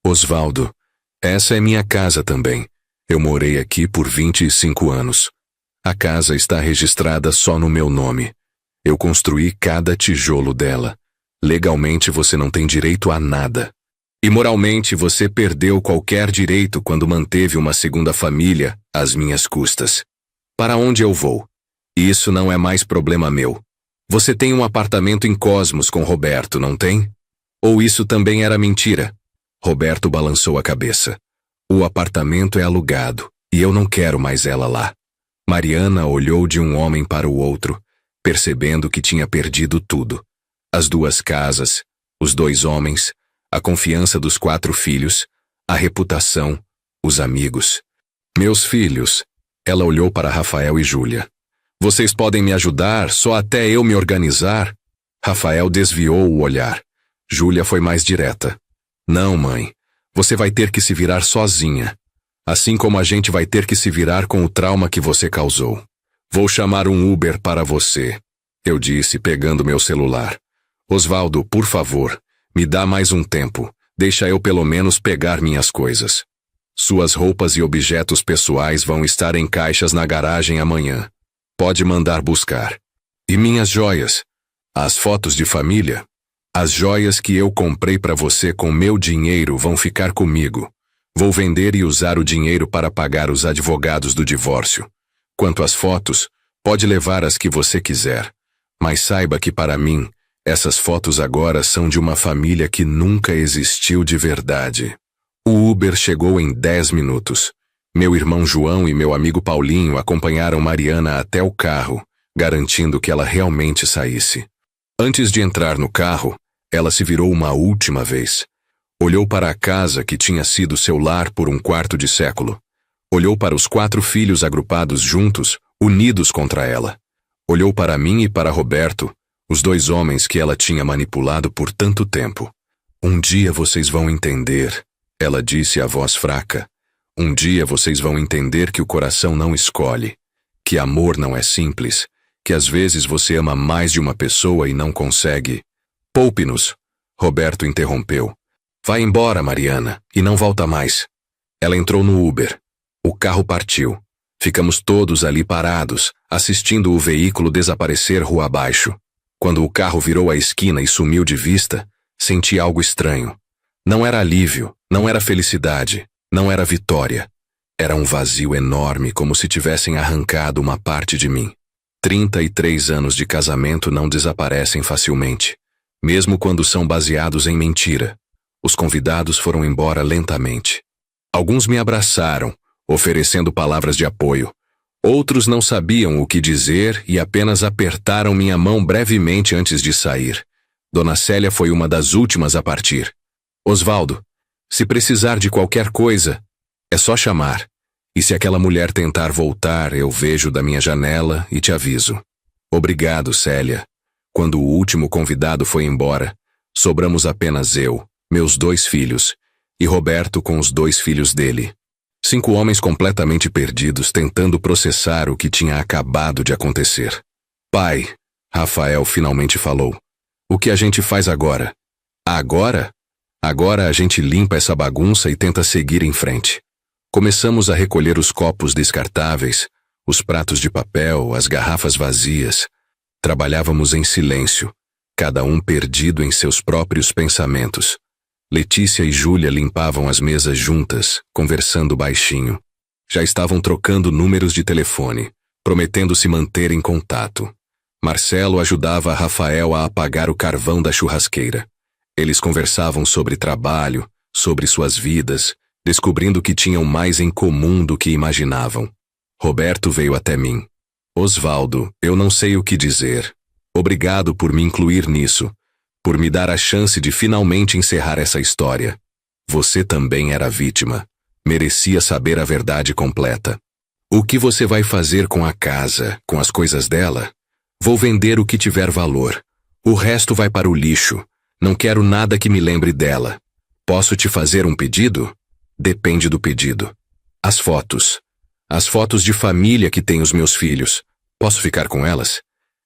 S1: Osvaldo, essa é minha casa também. Eu morei aqui por 25 anos. A casa está registrada só no meu nome. Eu construí cada tijolo dela. Legalmente você não tem direito a nada. E moralmente você perdeu qualquer direito quando manteve uma segunda família às minhas custas. Para onde eu vou? Isso não é mais problema meu. Você tem um apartamento em Cosmos com Roberto, não tem? Ou isso também era mentira? Roberto balançou a cabeça. O apartamento é alugado, e eu não quero mais ela lá. Mariana olhou de um homem para o outro, percebendo que tinha perdido tudo. As 2 casas, os 2 homens, a confiança dos 4 filhos, a reputação, os amigos. Meus filhos, ela olhou para Rafael e Júlia. Vocês podem me ajudar só até eu me organizar? Rafael desviou o olhar. Júlia foi mais direta. Não, mãe. Você vai ter que se virar sozinha. Assim como a gente vai ter que se virar com o trauma que você causou. Vou chamar um Uber para você, eu disse, pegando meu celular. Osvaldo, por favor, me dá mais um tempo. Deixa eu pelo menos pegar minhas coisas. Suas roupas e objetos pessoais vão estar em caixas na garagem amanhã. Pode mandar buscar. E minhas joias? As fotos de família? As joias que eu comprei para você com meu dinheiro vão ficar comigo. Vou vender e usar o dinheiro para pagar os advogados do divórcio. Quanto às fotos, pode levar as que você quiser. Mas saiba que para mim, essas fotos agora são de uma família que nunca existiu de verdade. O Uber chegou em 10 minutos. Meu irmão João e meu amigo Paulinho acompanharam Mariana até o carro, garantindo que ela realmente saísse. Antes de entrar no carro, ela se virou uma última vez. Olhou para a casa que tinha sido seu lar por um quarto de século. Olhou para os 4 filhos agrupados juntos, unidos contra ela. Olhou para mim e para Roberto, os dois homens que ela tinha manipulado por tanto tempo. Um dia vocês vão entender, ela disse a voz fraca. Um dia vocês vão entender que o coração não escolhe, que amor não é simples, que às vezes você ama mais de uma pessoa e não consegue. Poupe-nos, Roberto interrompeu. Vai embora, Mariana, e não volta mais. Ela entrou no Uber. O carro partiu. Ficamos todos ali parados, assistindo o veículo desaparecer rua abaixo. Quando o carro virou a esquina e sumiu de vista, senti algo estranho. Não era alívio, não era felicidade, não era vitória. Era um vazio enorme, como se tivessem arrancado uma parte de mim. 33 anos de casamento não desaparecem facilmente, mesmo quando são baseados em mentira. Os convidados foram embora lentamente. Alguns me abraçaram, oferecendo palavras de apoio. Outros não sabiam o que dizer e apenas apertaram minha mão brevemente antes de sair. Dona Célia foi uma das últimas a partir. Osvaldo, se precisar de qualquer coisa, é só chamar. E se aquela mulher tentar voltar, eu vejo da minha janela e te aviso. Obrigado, Célia. Quando o último convidado foi embora, sobramos apenas eu, meus 2 filhos, e Roberto com os 2 filhos dele. 5 homens completamente perdidos tentando processar o que tinha acabado de acontecer. Pai, Rafael finalmente falou. O que a gente faz agora? Agora? Agora a gente limpa essa bagunça e tenta seguir em frente. Começamos a recolher os copos descartáveis, os pratos de papel, as garrafas vazias. Trabalhávamos em silêncio, cada um perdido em seus próprios pensamentos. Letícia e Júlia limpavam as mesas juntas, conversando baixinho. Já estavam trocando números de telefone, prometendo se manter em contato. Marcelo ajudava Rafael a apagar o carvão da churrasqueira. Eles conversavam sobre trabalho, sobre suas vidas, descobrindo que tinham mais em comum do que imaginavam. Roberto veio até mim. Osvaldo, eu não sei o que dizer. Obrigado por me incluir nisso, por me dar a chance de finalmente encerrar essa história. Você também era vítima. Merecia saber a verdade completa. O que você vai fazer com a casa, com as coisas dela? Vou vender o que tiver valor. O resto vai para o lixo. Não quero nada que me lembre dela. Posso te fazer um pedido? Depende do pedido. As fotos. As fotos de família que têm os meus filhos. Posso ficar com elas?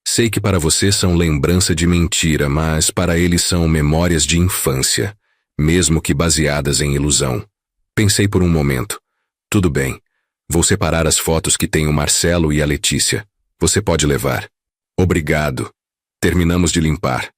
S1: Sei que para você são lembrança de mentira, mas para eles são memórias de infância, mesmo que baseadas em ilusão. Pensei por um momento. Tudo bem. Vou separar as fotos que tem o Marcelo e a Letícia. Você pode levar. Obrigado. Terminamos de limpar.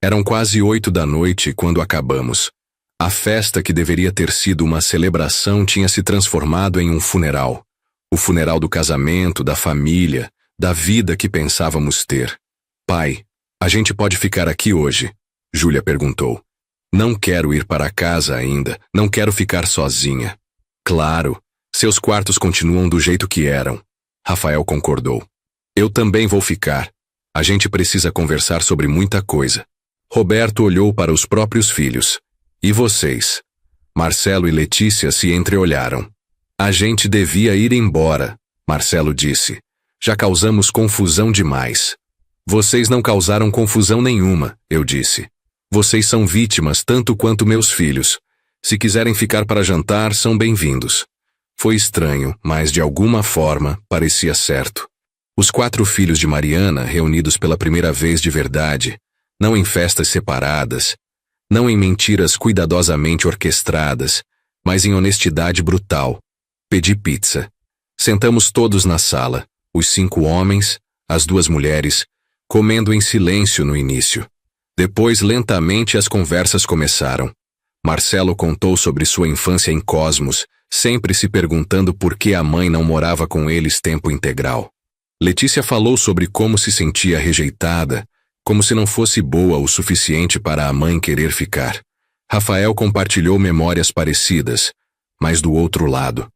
S1: Eram quase 8 da noite quando acabamos. A festa que deveria ter sido uma celebração tinha se transformado em um funeral. O funeral do casamento, da família, da vida que pensávamos ter. Pai, a gente pode ficar aqui hoje? Júlia perguntou. Não quero ir para casa ainda, não quero ficar sozinha. Claro, seus quartos continuam do jeito que eram. Rafael concordou. Eu também vou ficar. A gente precisa conversar sobre muita coisa. Roberto olhou para os próprios filhos. E vocês? Marcelo e Letícia se entreolharam. A gente devia ir embora, Marcelo disse. Já causamos confusão demais. Vocês não causaram confusão nenhuma, eu disse. Vocês são vítimas tanto quanto meus filhos. Se quiserem ficar para jantar, são bem-vindos. Foi estranho, mas de alguma forma parecia certo. Os 4 filhos de Mariana, reunidos pela primeira vez de verdade, não em festas separadas, não em mentiras cuidadosamente orquestradas, mas em honestidade brutal. Pedi pizza. Sentamos todos na sala, os 5 homens, as 2 mulheres, comendo em silêncio no início. Depois, lentamente, as conversas começaram. Marcelo contou sobre sua infância em Cosmos, sempre se perguntando por que a mãe não morava com eles tempo integral. Letícia falou sobre como se sentia rejeitada, como se não fosse boa o suficiente para a mãe querer ficar. Rafael compartilhou memórias parecidas, mas do outro lado.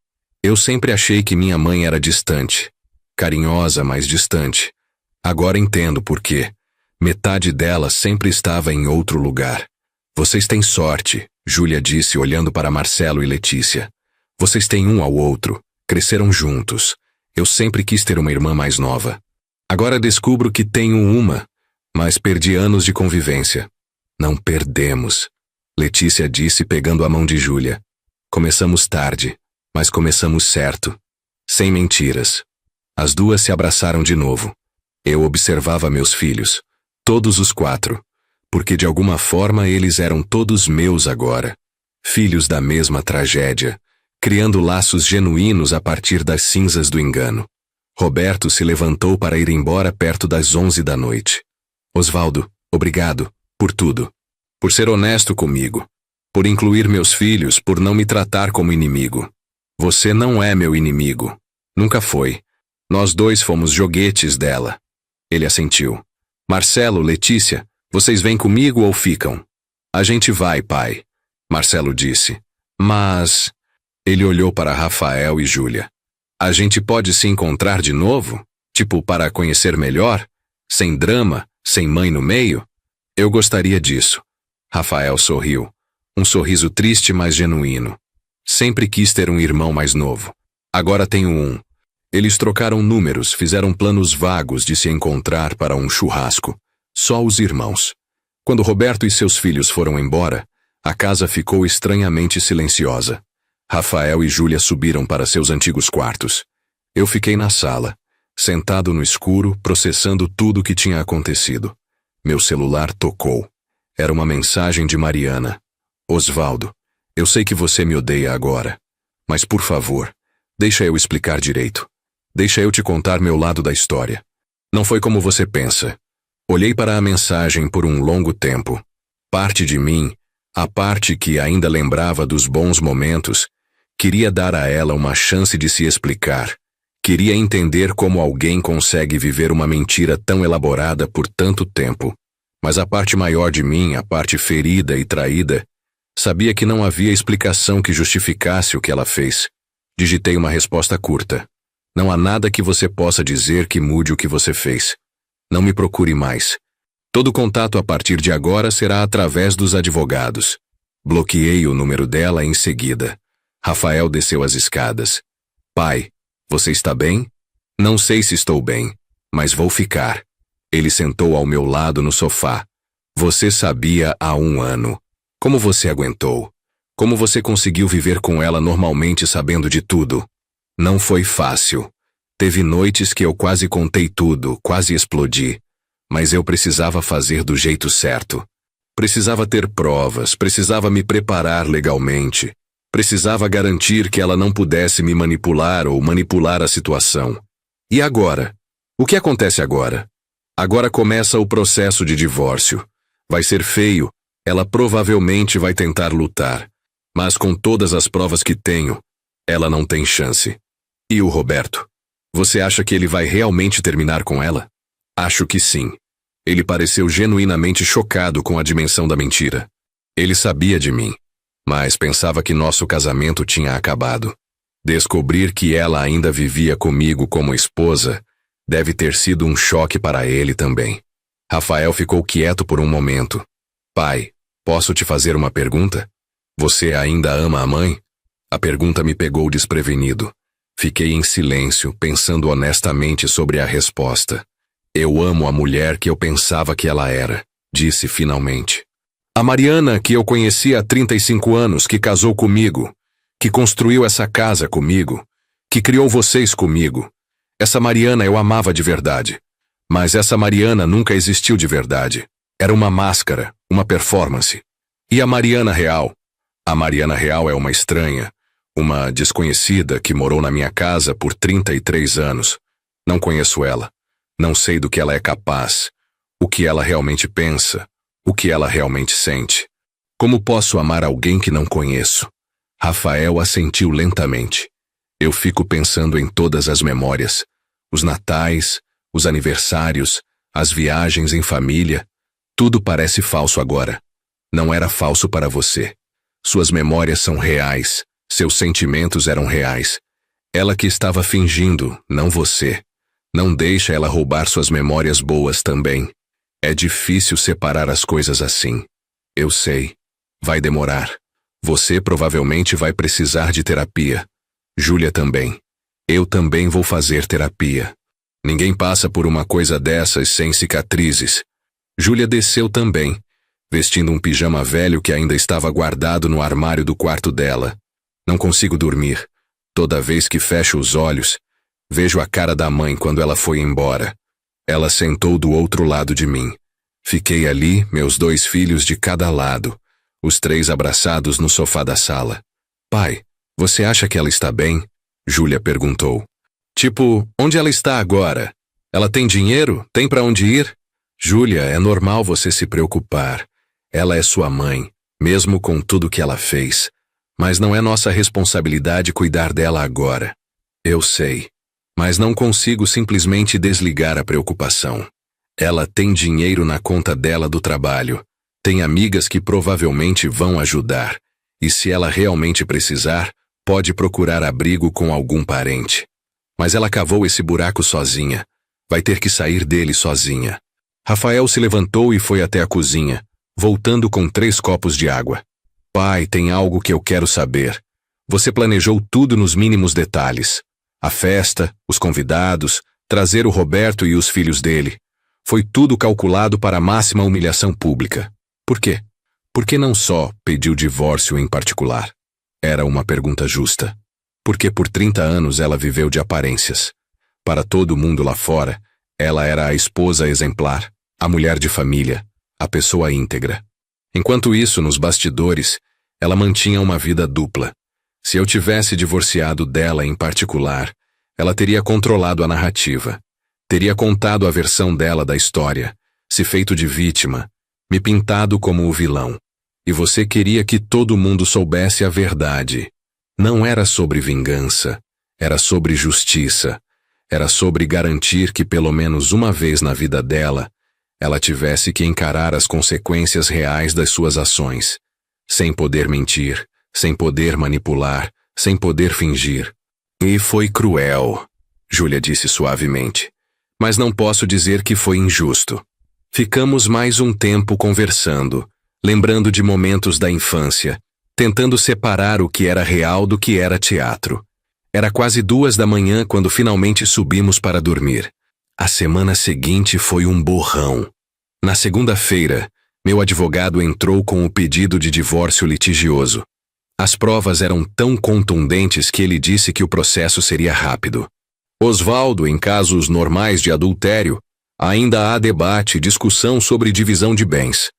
S1: Eu sempre achei que minha mãe era distante. Carinhosa, mas distante. Agora entendo por quê. Metade dela sempre estava em outro lugar. Vocês têm sorte, Júlia disse olhando para Marcelo e Letícia. Vocês têm um ao outro. Cresceram juntos. Eu sempre quis ter uma irmã mais nova. Agora descubro que tenho uma, mas perdi anos de convivência. Não perdemos, Letícia disse pegando a mão de Júlia. Começamos tarde, mas começamos certo. Sem mentiras. As duas se abraçaram de novo. Eu observava meus filhos, todos os 4, porque de alguma forma eles eram todos meus agora. Filhos da mesma tragédia, criando laços genuínos a partir das cinzas do engano. Roberto se levantou para ir embora perto das 11 da noite. Osvaldo, obrigado, por tudo. Por ser honesto comigo. Por incluir meus filhos, por não me tratar como inimigo. Você não é meu inimigo. Nunca foi. Nós dois fomos joguetes dela. Ele assentiu. Marcelo, Letícia, vocês vêm comigo ou ficam? A gente vai, pai. Marcelo disse. Mas... Ele olhou para Rafael e Júlia. A gente pode se encontrar de novo? Tipo, para conhecer melhor? Sem drama? Sem mãe no meio? Eu gostaria disso. Rafael sorriu. Um sorriso triste, mas genuíno. Sempre quis ter um irmão mais novo. Agora tenho um. Eles trocaram números, fizeram planos vagos de se encontrar para um churrasco. Só os irmãos. Quando Roberto e seus filhos foram embora, a casa ficou estranhamente silenciosa. Rafael e Júlia subiram para seus antigos quartos. Eu fiquei na sala, sentado no escuro, processando tudo o que tinha acontecido. Meu celular tocou. Era uma mensagem de Mariana. Osvaldo, eu sei que você me odeia agora, mas por favor, deixa eu explicar direito. Deixa eu te contar meu lado da história. Não foi como você pensa. Olhei para a mensagem por um longo tempo. Parte de mim, a parte que ainda lembrava dos bons momentos, queria dar a ela uma chance de se explicar. Queria entender como alguém consegue viver uma mentira tão elaborada por tanto tempo. Mas a parte maior de mim, a parte ferida e traída, sabia que não havia explicação que justificasse o que ela fez. Digitei uma resposta curta. Não há nada que você possa dizer que mude o que você fez. Não me procure mais. Todo contato a partir de agora será através dos advogados. Bloqueei o número dela em seguida. Rafael desceu as escadas. Pai, você está bem? Não sei se estou bem, mas vou ficar. Ele sentou ao meu lado no sofá. Você sabia há 1 ano. Como você aguentou? Como você conseguiu viver com ela normalmente sabendo de tudo? Não foi fácil. Teve noites que eu quase contei tudo, quase explodi. Mas eu precisava fazer do jeito certo. Precisava ter provas, precisava me preparar legalmente. Precisava garantir que ela não pudesse me manipular ou manipular a situação. E agora? O que acontece agora? Agora começa o processo de divórcio. Vai ser feio, ela provavelmente vai tentar lutar. Mas com todas as provas que tenho, ela não tem chance. E o Roberto? Você acha que ele vai realmente terminar com ela? Acho que sim. Ele pareceu genuinamente chocado com a dimensão da mentira. Ele sabia de mim, mas pensava que nosso casamento tinha acabado. Descobrir que ela ainda vivia comigo como esposa deve ter sido um choque para ele também. Rafael ficou quieto por um momento. Pai, posso te fazer uma pergunta? Você ainda ama a mãe? A pergunta me pegou desprevenido. Fiquei em silêncio, pensando honestamente sobre a resposta. Eu amo a mulher que eu pensava que ela era, disse finalmente. A Mariana que eu conheci há 35 anos, que casou comigo, que construiu essa casa comigo, que criou vocês comigo. Essa Mariana eu amava de verdade. Mas essa Mariana nunca existiu de verdade. Era uma máscara, uma performance. E a Mariana real? A Mariana real é uma estranha, uma desconhecida que morou na minha casa por 33 anos. Não conheço ela. Não sei do que ela é capaz, o que ela realmente pensa, o que ela realmente sente. Como posso amar alguém que não conheço? Rafael assentiu lentamente. Eu fico pensando em todas as memórias, os natais, os aniversários, as viagens em família. Tudo parece falso agora. Não era falso para você. Suas memórias são reais, seus sentimentos eram reais. Ela que estava fingindo, não você. Não deixa ela roubar suas memórias boas também. É difícil separar as coisas assim. Eu sei. Vai demorar. Você provavelmente vai precisar de terapia. Júlia também. Eu também vou fazer terapia. Ninguém passa por uma coisa dessas sem cicatrizes. Júlia desceu também, vestindo um pijama velho que ainda estava guardado no armário do quarto dela. Não consigo dormir. Toda vez que fecho os olhos, vejo a cara da mãe quando ela foi embora. Ela sentou do outro lado de mim. Fiquei ali, meus 2 filhos de cada lado, os 3 abraçados no sofá da sala. Pai, você acha que ela está bem? Júlia perguntou. Tipo, onde ela está agora? Ela tem dinheiro? Tem para onde ir? Júlia, é normal você se preocupar. Ela é sua mãe, mesmo com tudo que ela fez. Mas não é nossa responsabilidade cuidar dela agora. Eu sei, mas não consigo simplesmente desligar a preocupação. Ela tem dinheiro na conta dela do trabalho. Tem amigas que provavelmente vão ajudar. E se ela realmente precisar, pode procurar abrigo com algum parente. Mas ela cavou esse buraco sozinha. Vai ter que sair dele sozinha. Rafael se levantou e foi até a cozinha, voltando com 3 copos de água. Pai, tem algo que eu quero saber. Você planejou tudo nos mínimos detalhes. A festa, os convidados, trazer o Roberto e os filhos dele. Foi tudo calculado para a máxima humilhação pública. Por quê? Por que não só pediu divórcio em particular? Era uma pergunta justa. Porque por 30 anos ela viveu de aparências. Para todo mundo lá fora, ela era a esposa exemplar, a mulher de família, a pessoa íntegra. Enquanto isso, nos bastidores, ela mantinha uma vida dupla. Se eu tivesse divorciado dela em particular, ela teria controlado a narrativa. Teria contado a versão dela da história, se feito de vítima, me pintado como o vilão. E você queria que todo mundo soubesse a verdade. Não era sobre vingança, era sobre justiça. Era sobre garantir que pelo menos uma vez na vida dela, ela tivesse que encarar as consequências reais das suas ações. Sem poder mentir, sem poder manipular, sem poder fingir. E foi cruel, Júlia disse suavemente. Mas não posso dizer que foi injusto. Ficamos mais um tempo conversando, lembrando de momentos da infância, tentando separar o que era real do que era teatro. Era quase 2 da manhã quando finalmente subimos para dormir. A semana seguinte foi um borrão. Na segunda-feira, meu advogado entrou com o pedido de divórcio litigioso. As provas eram tão contundentes que ele disse que o processo seria rápido. Osvaldo, em casos normais de adultério, ainda há debate e discussão sobre divisão de bens.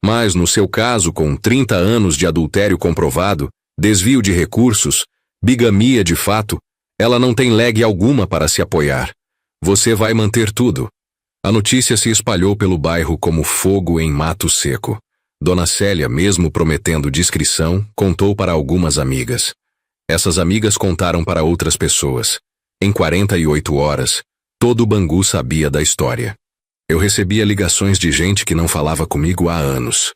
S1: Mas no seu caso, com 30 anos de adultério comprovado, desvio de recursos, bigamia de fato, ela não tem leg alguma para se apoiar. Você vai manter tudo. A notícia se espalhou pelo bairro como fogo em mato seco. Dona Célia, mesmo prometendo discrição, contou para algumas amigas. Essas amigas contaram para outras pessoas. Em 48 horas, todo o Bangu sabia da história. Eu recebia ligações de gente que não falava comigo há anos.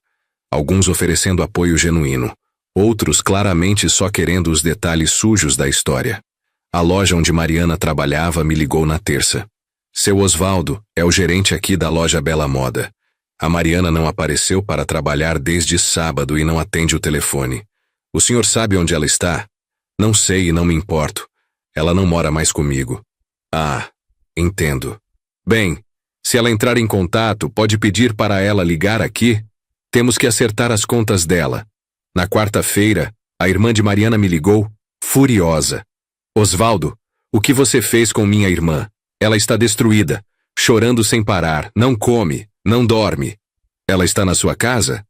S1: Alguns oferecendo apoio genuíno. Outros claramente só querendo os detalhes sujos da história. A loja onde Mariana trabalhava me ligou na terça. Seu Osvaldo é o gerente aqui da loja Bela Moda. A Mariana não apareceu para trabalhar desde sábado e não atende o telefone. O senhor sabe onde ela está? Não sei e não me importo. Ela não mora mais comigo. Ah, entendo. Bem, se ela entrar em contato, pode pedir para ela ligar aqui? Temos que acertar as contas dela. Na quarta-feira, a irmã de Mariana me ligou, furiosa. Osvaldo, o que você fez com minha irmã? Ela está destruída, chorando sem parar, não come, não dorme. Ela está na sua casa?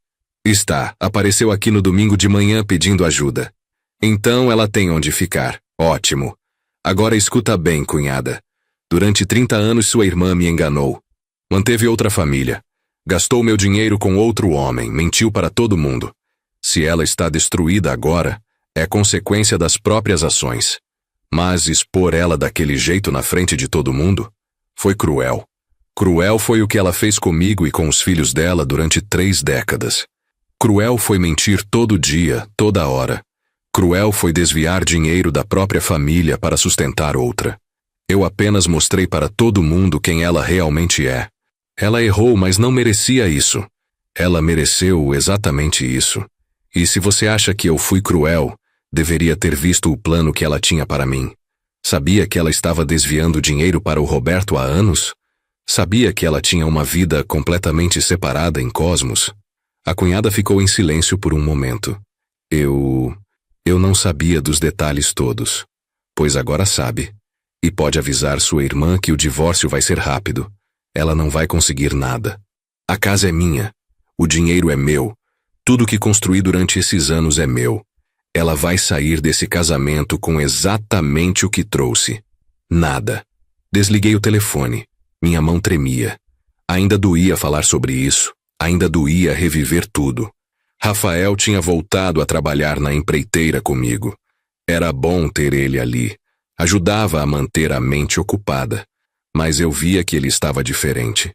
S1: Está, apareceu aqui no domingo de manhã pedindo ajuda. Então ela tem onde ficar, ótimo. Agora escuta bem, cunhada. Durante 30 anos sua irmã me enganou. Manteve outra família. Gastou meu dinheiro com outro homem, mentiu para todo mundo. Se ela está destruída agora, é consequência das próprias ações. Mas expor ela daquele jeito na frente de todo mundo foi cruel. Cruel foi o que ela fez comigo e com os filhos dela durante 3 décadas. Cruel foi mentir todo dia, toda hora. Cruel foi desviar dinheiro da própria família para sustentar outra. Eu apenas mostrei para todo mundo quem ela realmente é. Ela errou, mas não merecia isso. Ela mereceu exatamente isso. E se você acha que eu fui cruel, deveria ter visto o plano que ela tinha para mim. Sabia que ela estava desviando dinheiro para o Roberto há anos? Sabia que ela tinha uma vida completamente separada em Cosmos? A cunhada ficou em silêncio por um momento. Eu não sabia dos detalhes todos. Pois agora sabe. E pode avisar sua irmã que o divórcio vai ser rápido. Ela não vai conseguir nada. A casa é minha. O dinheiro é meu. Tudo que construí durante esses anos é meu. Ela vai sair desse casamento com exatamente o que trouxe. Nada. Desliguei o telefone. Minha mão tremia. Ainda doía falar sobre isso. Ainda doía reviver tudo. Rafael tinha voltado a trabalhar na empreiteira comigo. Era bom ter ele ali. Ajudava a manter a mente ocupada. Mas eu via que ele estava diferente.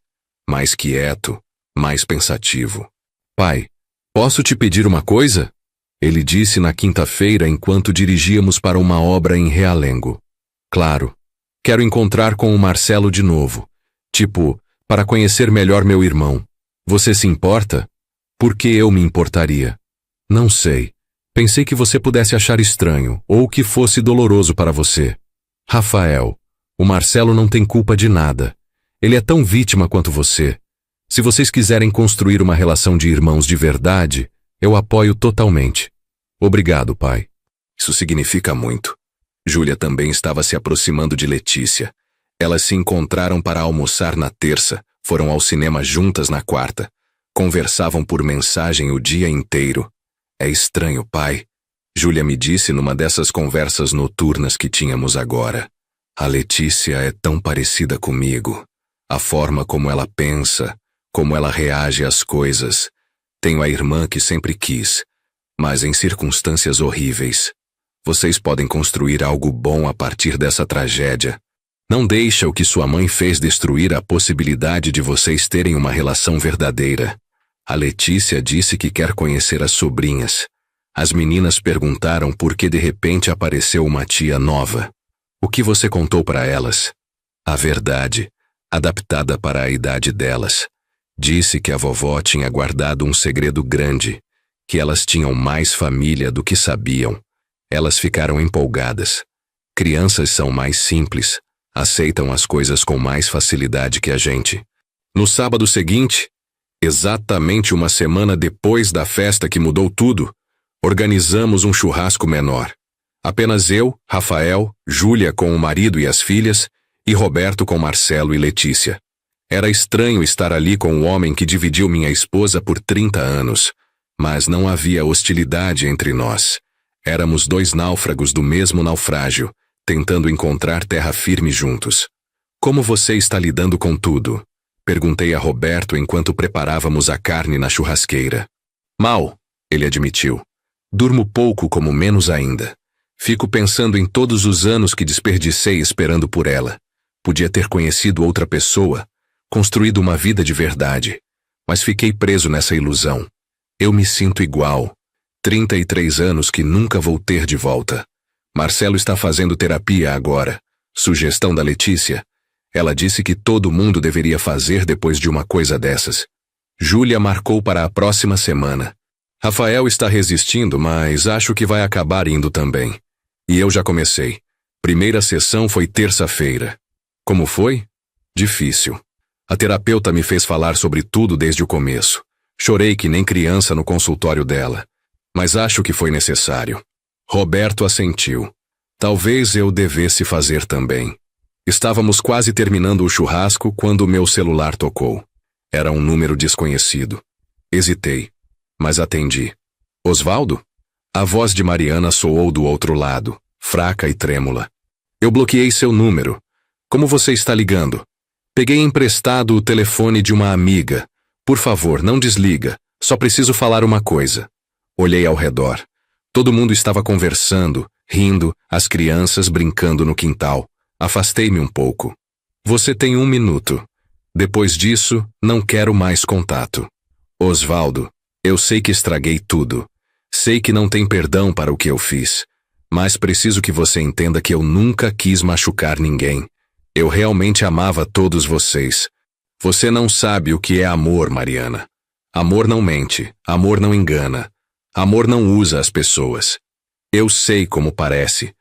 S1: Mais quieto, mais pensativo. Pai, posso te pedir uma coisa? Ele disse na quinta-feira enquanto dirigíamos para uma obra em Realengo. Claro. Quero encontrar com o Marcelo de novo. Tipo, para conhecer melhor meu irmão. Você se importa? Por que eu me importaria? Não sei. Pensei que você pudesse achar estranho, ou que fosse doloroso para você. Rafael, o Marcelo não tem culpa de nada. Ele é tão vítima quanto você. Se vocês quiserem construir uma relação de irmãos de verdade, eu apoio totalmente. Obrigado, pai. Isso significa muito. Júlia também estava se aproximando de Letícia. Elas se encontraram para almoçar na terça, foram ao cinema juntas na quarta. Conversavam por mensagem o dia inteiro. É estranho, pai. Júlia me disse numa dessas conversas noturnas que tínhamos agora. A Letícia é tão parecida comigo. A forma como ela pensa, como ela reage às coisas. Tenho a irmã que sempre quis, mas em circunstâncias horríveis. Vocês podem construir algo bom a partir dessa tragédia. Não deixa o que sua mãe fez destruir a possibilidade de vocês terem uma relação verdadeira. A Letícia disse que quer conhecer as sobrinhas. As meninas perguntaram por que de repente apareceu uma tia nova. O que você contou para elas? A verdade, adaptada para a idade delas. Disse que a vovó tinha guardado um segredo grande, que elas tinham mais família do que sabiam. Elas ficaram empolgadas. Crianças são mais simples, aceitam as coisas com mais facilidade que a gente. No sábado seguinte, exatamente uma semana depois da festa que mudou tudo, organizamos um churrasco menor. Apenas eu, Rafael, Júlia com o marido e as filhas, e Roberto com Marcelo e Letícia. Era estranho estar ali com o homem que dividiu minha esposa por 30 anos, mas não havia hostilidade entre nós. Éramos dois náufragos do mesmo naufrágio, tentando encontrar terra firme juntos. Como você está lidando com tudo? Perguntei a Roberto enquanto preparávamos a carne na churrasqueira. Mal, ele admitiu. Durmo pouco como menos ainda. Fico pensando em todos os anos que desperdicei esperando por ela. Podia ter conhecido outra pessoa, construído uma vida de verdade. Mas fiquei preso nessa ilusão. Eu me sinto igual. 33 anos que nunca vou ter de volta. Marcelo está fazendo terapia agora. Sugestão da Letícia. Ela disse que todo mundo deveria fazer depois de uma coisa dessas. Júlia marcou para a próxima semana. Rafael está resistindo, mas acho que vai acabar indo também. E eu já comecei. Primeira sessão foi terça-feira. Como foi? Difícil. A terapeuta me fez falar sobre tudo desde o começo. Chorei que nem criança no consultório dela. Mas acho que foi necessário. Roberto assentiu. Talvez eu devesse fazer também. Estávamos quase terminando o churrasco quando meu celular tocou. Era um número desconhecido. Hesitei, mas atendi. Osvaldo? A voz de Mariana soou do outro lado, fraca e trêmula. Eu bloqueei seu número. Como você está ligando? Peguei emprestado o telefone de uma amiga. Por favor, não desliga. Só preciso falar uma coisa. Olhei ao redor. Todo mundo estava conversando, rindo, as crianças brincando no quintal. Afastei-me um pouco. Você tem 1 minuto. Depois disso, não quero mais contato. Osvaldo, eu sei que estraguei tudo. Sei que não tem perdão para o que eu fiz. Mas preciso que você entenda que eu nunca quis machucar ninguém. Eu realmente amava todos vocês. Você não sabe o que é amor, Mariana. Amor não mente, amor não engana. Amor não usa as pessoas. Eu sei como parece.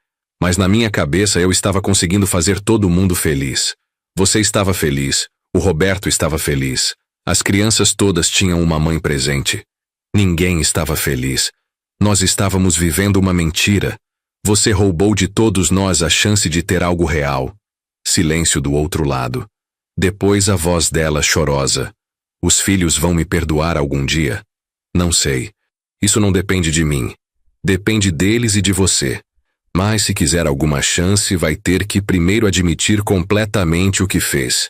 S1: Mas na minha cabeça eu estava conseguindo fazer todo mundo feliz. Você estava feliz, o Roberto estava feliz, as crianças todas tinham uma mãe presente. Ninguém estava feliz. Nós estávamos vivendo uma mentira. Você roubou de todos nós a chance de ter algo real. Silêncio do outro lado. Depois a voz dela chorosa. Os filhos vão me perdoar algum dia? Não sei. Isso não depende de mim. Depende deles e de você. Mas se quiser alguma chance, vai ter que primeiro admitir completamente o que fez.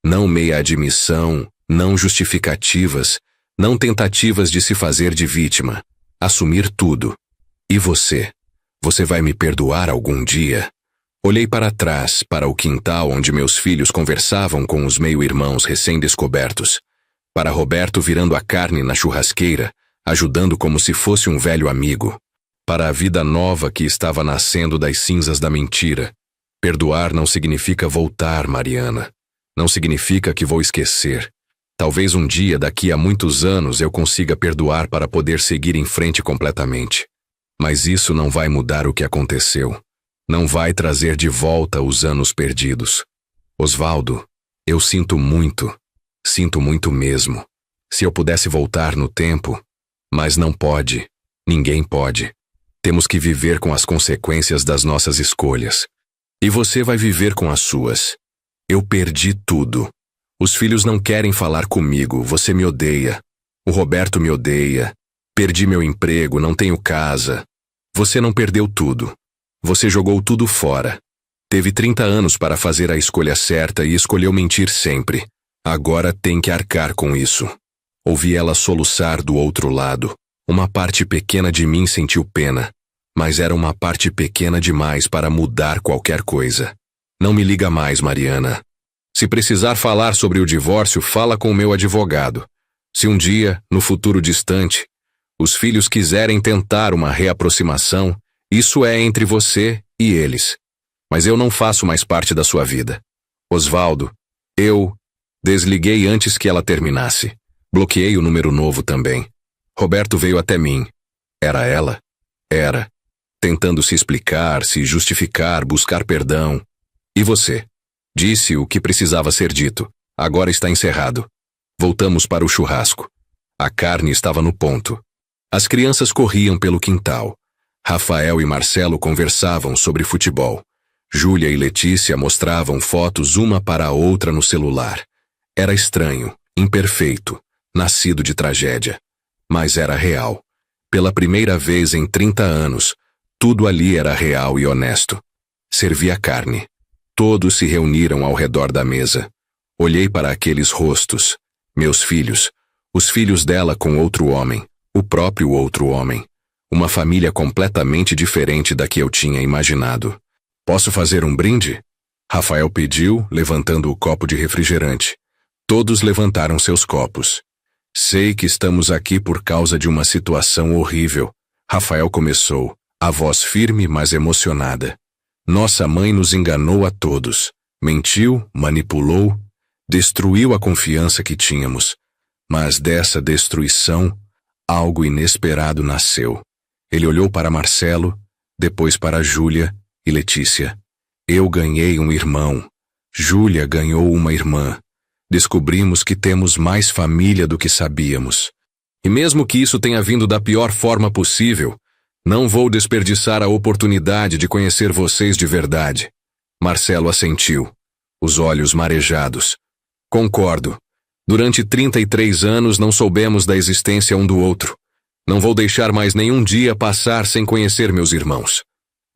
S1: Não meia admissão, não justificativas, não tentativas de se fazer de vítima. Assumir tudo. E você? Você vai me perdoar algum dia? Olhei para trás, para o quintal onde meus filhos conversavam com os meio-irmãos recém-descobertos. Para Roberto virando a carne na churrasqueira, ajudando como se fosse um velho amigo. Para a vida nova que estava nascendo das cinzas da mentira. Perdoar não significa voltar, Mariana. Não significa que vou esquecer. Talvez um dia, daqui a muitos anos, eu consiga perdoar para poder seguir em frente completamente. Mas isso não vai mudar o que aconteceu. Não vai trazer de volta os anos perdidos. Osvaldo, eu sinto muito mesmo. Se eu pudesse voltar no tempo, mas não pode, ninguém pode. Temos que viver com as consequências das nossas escolhas. E você vai viver com as suas. Eu perdi tudo. Os filhos não querem falar comigo, você me odeia. O Roberto me odeia. Perdi meu emprego, não tenho casa. Você não perdeu tudo. Você jogou tudo fora. Teve 30 anos para fazer a escolha certa e escolheu mentir sempre. Agora tem que arcar com isso. Ouvi ela soluçar do outro lado. Uma parte pequena de mim sentiu pena. Mas era uma parte pequena demais para mudar qualquer coisa. Não me liga mais, Mariana. Se precisar falar sobre o divórcio, fala com o meu advogado. Se um dia, no futuro distante, os filhos quiserem tentar uma reaproximação, isso é entre você e eles. Mas eu não faço mais parte da sua vida. Osvaldo, eu desliguei antes que ela terminasse. Bloqueei o número novo também. Roberto veio até mim. Era ela? Era. Tentando se explicar, se justificar, buscar perdão. E você? Disse o que precisava ser dito. Agora está encerrado. Voltamos para o churrasco. A carne estava no ponto. As crianças corriam pelo quintal. Rafael e Marcelo conversavam sobre futebol. Júlia e Letícia mostravam fotos uma para a outra no celular. Era estranho, imperfeito, nascido de tragédia. Mas era real. Pela primeira vez em 30 anos, tudo ali era real e honesto. Servia carne. Todos se reuniram ao redor da mesa. Olhei para aqueles rostos. Meus filhos. Os filhos dela com outro homem. O próprio outro homem. Uma família completamente diferente da que eu tinha imaginado. Posso fazer um brinde? Rafael pediu, levantando o copo de refrigerante. Todos levantaram seus copos. Sei que estamos aqui por causa de uma situação horrível. Rafael começou, a voz firme, mas emocionada. Nossa mãe nos enganou a todos. Mentiu, manipulou, destruiu a confiança que tínhamos. Mas dessa destruição, algo inesperado nasceu. Ele olhou para Marcelo, depois para Júlia e Letícia. Eu ganhei um irmão. Júlia ganhou uma irmã. Descobrimos que temos mais família do que sabíamos. E mesmo que isso tenha vindo da pior forma possível, não vou desperdiçar a oportunidade de conhecer vocês de verdade. Marcelo assentiu, os olhos marejados. Concordo. Durante 33 anos não soubemos da existência um do outro. Não vou deixar mais nenhum dia passar sem conhecer meus irmãos.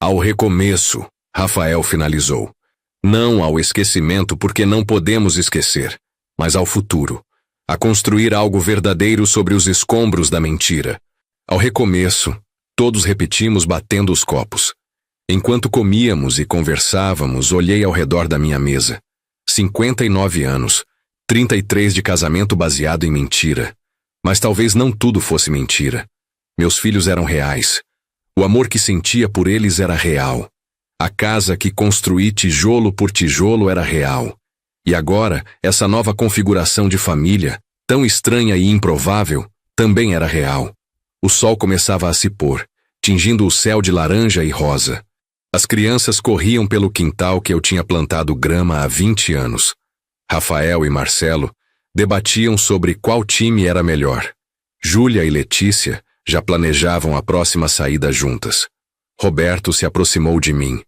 S1: Ao recomeço, Rafael finalizou. Não ao esquecimento porque não podemos esquecer, mas ao futuro. A construir algo verdadeiro sobre os escombros da mentira. Ao recomeço, todos repetimos batendo os copos. Enquanto comíamos e conversávamos, olhei ao redor da minha mesa. 59 anos, 33 de casamento baseado em mentira. Mas talvez não tudo fosse mentira. Meus filhos eram reais. O amor que sentia por eles era real. A casa que construí tijolo por tijolo era real. E agora, essa nova configuração de família, tão estranha e improvável, também era real. O sol começava a se pôr, tingindo o céu de laranja e rosa. As crianças corriam pelo quintal que eu tinha plantado grama há 20 anos. Rafael e Marcelo debatiam sobre qual time era melhor. Júlia e Letícia já planejavam a próxima saída juntas. Roberto se aproximou de mim.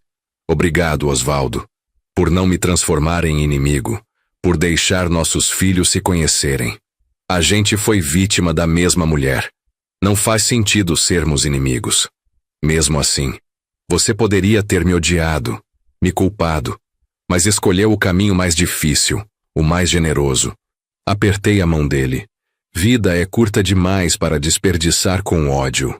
S1: Obrigado, Osvaldo, por não me transformar em inimigo, por deixar nossos filhos se conhecerem. A gente foi vítima da mesma mulher. Não faz sentido sermos inimigos. Mesmo assim, você poderia ter me odiado, me culpado, mas escolheu o caminho mais difícil, o mais generoso. Apertei a mão dele. Vida é curta demais para desperdiçar com ódio.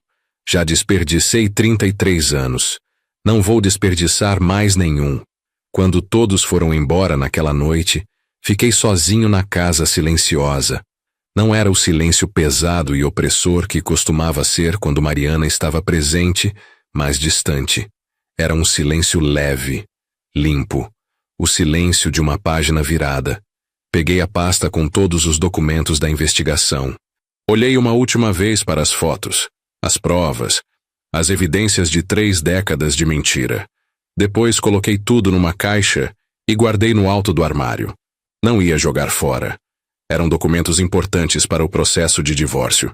S1: Já desperdicei 33 anos. Não vou desperdiçar mais nenhum. Quando todos foram embora naquela noite, fiquei sozinho na casa silenciosa. Não era o silêncio pesado e opressor que costumava ser quando Mariana estava presente, mas distante. Era um silêncio leve, limpo. O silêncio de uma página virada. Peguei a pasta com todos os documentos da investigação. Olhei uma última vez para as fotos, as provas, as evidências de 3 décadas de mentira. Depois coloquei tudo numa caixa e guardei no alto do armário. Não ia jogar fora. Eram documentos importantes para o processo de divórcio.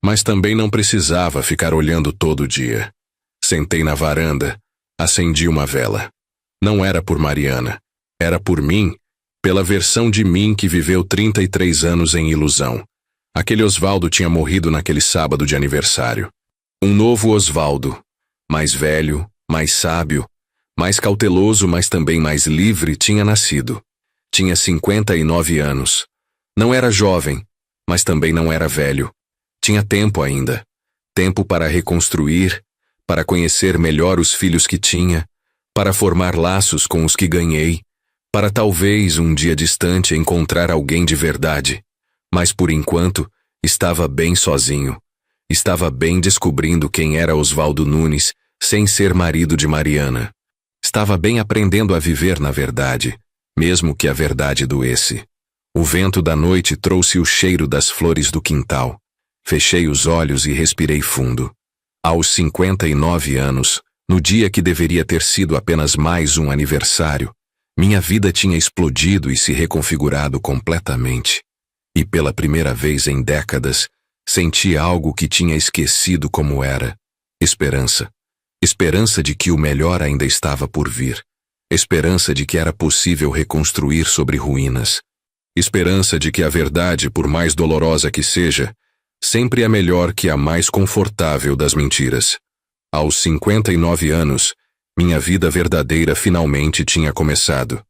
S1: Mas também não precisava ficar olhando todo dia. Sentei na varanda, acendi uma vela. Não era por Mariana. Era por mim, pela versão de mim que viveu 33 anos em ilusão. Aquele Osvaldo tinha morrido naquele sábado de aniversário. Um novo Osvaldo, mais velho, mais sábio, mais cauteloso, mas também mais livre, tinha nascido. Tinha 59 anos. Não era jovem, mas também não era velho. Tinha tempo ainda. Tempo para reconstruir, para conhecer melhor os filhos que tinha, para formar laços com os que ganhei, para talvez um dia distante encontrar alguém de verdade. Mas por enquanto, estava bem sozinho. Estava bem descobrindo quem era Osvaldo Nunes, sem ser marido de Mariana. Estava bem aprendendo a viver na verdade, mesmo que a verdade doesse. O vento da noite trouxe o cheiro das flores do quintal. Fechei os olhos e respirei fundo. Aos 59 anos, no dia que deveria ter sido apenas mais um aniversário, minha vida tinha explodido e se reconfigurado completamente. E pela primeira vez em décadas, senti algo que tinha esquecido como era. Esperança. Esperança de que o melhor ainda estava por vir. Esperança de que era possível reconstruir sobre ruínas. Esperança de que a verdade, por mais dolorosa que seja, sempre é melhor que a mais confortável das mentiras. Aos 59 anos, minha vida verdadeira finalmente tinha começado.